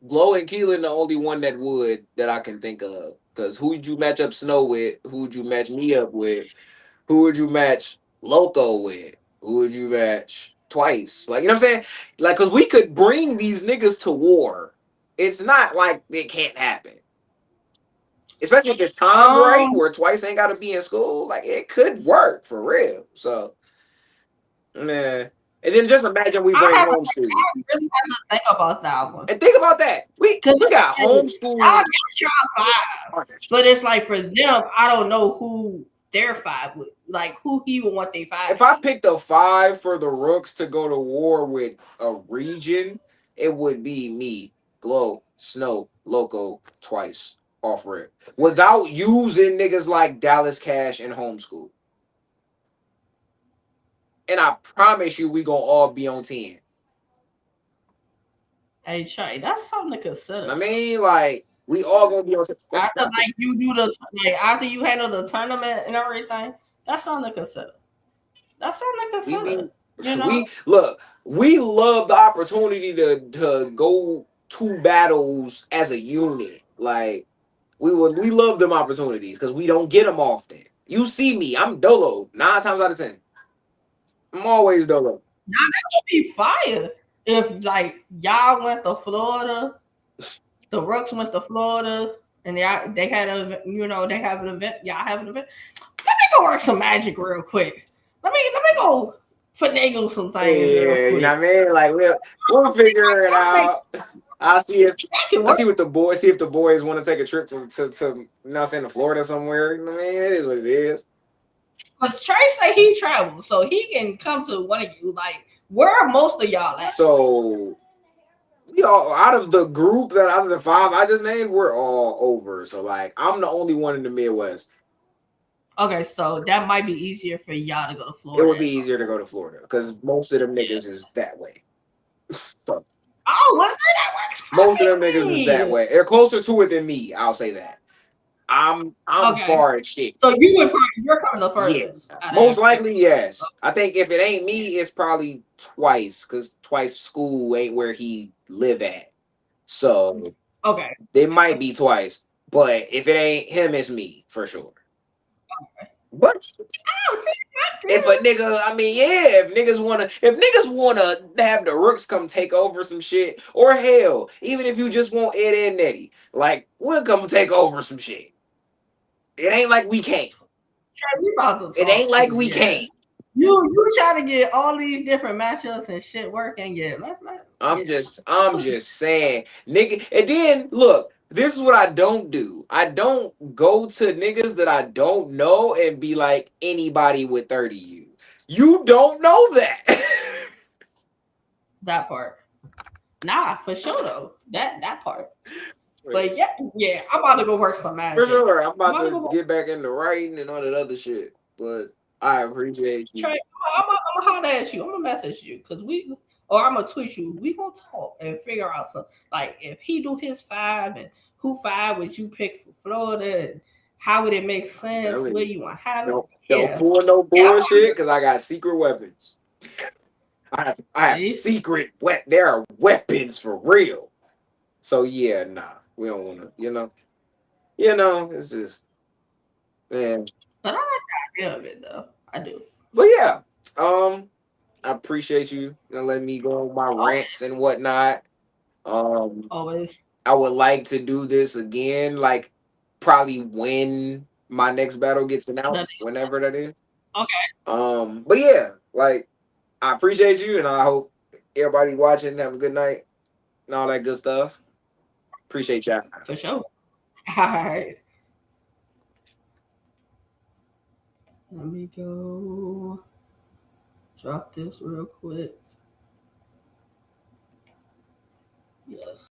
[SPEAKER 1] Glow and Keelan the only one that I can think of. Cause who would you match up Snow with? Who would you match me up with? Who would you match Loco with? Who would you match Twice? Like, you know what I'm saying? Like, cause we could bring these niggas to war. It's not like it can't happen. Especially if it's timed right,
[SPEAKER 2] Um,
[SPEAKER 1] where Twice ain't gotta be in school. Like it could work for real. So nah. And then just imagine we bring homeschool.
[SPEAKER 2] I really have to think about that one.
[SPEAKER 1] And think about that.
[SPEAKER 2] Cause
[SPEAKER 1] We got
[SPEAKER 2] I'll
[SPEAKER 1] homeschool.
[SPEAKER 2] get y'all five, but it's like for them, I don't know who their five would like. Who he would want their five?
[SPEAKER 1] If I picked a 5 for the Rooks to go to war with a region, it would be me, Glow, Snow, Loco, Twice, off rip. Without using niggas like Dallas Cash and Homeschool. And I promise you we gonna all be on 10.
[SPEAKER 2] Hey, Trey, that's something to consider.
[SPEAKER 1] I mean, like, we all gonna be on 10.
[SPEAKER 2] After like you do the after you handle the tournament and everything, that's something to consider. That's something to consider. You know,
[SPEAKER 1] we love the opportunity to go to battles as a unit. Like we love them opportunities because we don't get them often. You see me, I'm Dolo 9 times out of 10. I'm always Dolo.
[SPEAKER 2] now that would be fire if like y'all went to Florida, the Rooks went to Florida, and they had a they have an event. Y'all have an event. Let me go work some magic real quick. Let me go finagle some things real quick.
[SPEAKER 1] You know what I mean? Like we'll figure it out. I'll see if see if the boys want to take a trip to you know what I'm saying, to Florida somewhere. You know what I mean? It is what it is.
[SPEAKER 2] But Trey say he travels, so he can come to one of you. Like, where are most of y'all at?
[SPEAKER 1] So we all out of the group that out of the 5 I just named, we're all over. So like I'm the only one in the Midwest.
[SPEAKER 2] Okay, so that might be easier for y'all to go to Florida.
[SPEAKER 1] It would be easier to go to Florida because most of them niggas is that way. So,
[SPEAKER 2] let's say that works perfectly.
[SPEAKER 1] Most of them niggas is that way. They're closer to it than me. I'll say that. I'm far as shit.
[SPEAKER 2] So you're coming the furthest.
[SPEAKER 1] Yeah, most likely, yes. I think if it ain't me, it's probably Twice because Twice school ain't where he live at. So
[SPEAKER 2] okay,
[SPEAKER 1] they might be Twice, but if it ain't him, it's me for sure. Okay. But if a nigga, I mean, yeah, if niggas wanna have the Rooks come take over some shit, or hell, even if you just want Ed and Nettie, like we'll come take over some shit. It ain't like we can't. It ain't like we can't.
[SPEAKER 2] You try to get all these different matchups and shit working. Yeah,
[SPEAKER 1] I'm just saying, nigga. And then look, this is what I don't do. I don't go to niggas that I don't know and be like anybody with 30 U. You don't know that.
[SPEAKER 2] That part. Nah, for sure though. That part. But yeah, I'm about to go work some magic.
[SPEAKER 1] For sure. I'm about to get back into writing and all that other shit. But I appreciate you.
[SPEAKER 2] Trey, I'm gonna holler at you. I'm gonna message you because I'm gonna tweet you. We gonna talk and figure out some, like, if he do his 5 and who 5 would you pick for Florida and how would it make sense? Where you want to have it?
[SPEAKER 1] Don't pull no bullshit because I got secret weapons. I have secret there are weapons for real. So yeah, nah, we don't want to. It's just, man.
[SPEAKER 2] But I like the idea of it though. I do.
[SPEAKER 1] But yeah, I appreciate you letting me go on my rants and whatnot.
[SPEAKER 2] Always.
[SPEAKER 1] I would like to do this again, like probably when my next battle gets announced, whenever that is. But yeah, like I appreciate you, and I hope everybody watching have a good night and all that good stuff. Appreciate y'all.
[SPEAKER 2] For sure. All right. Let me go drop this real quick. Yes.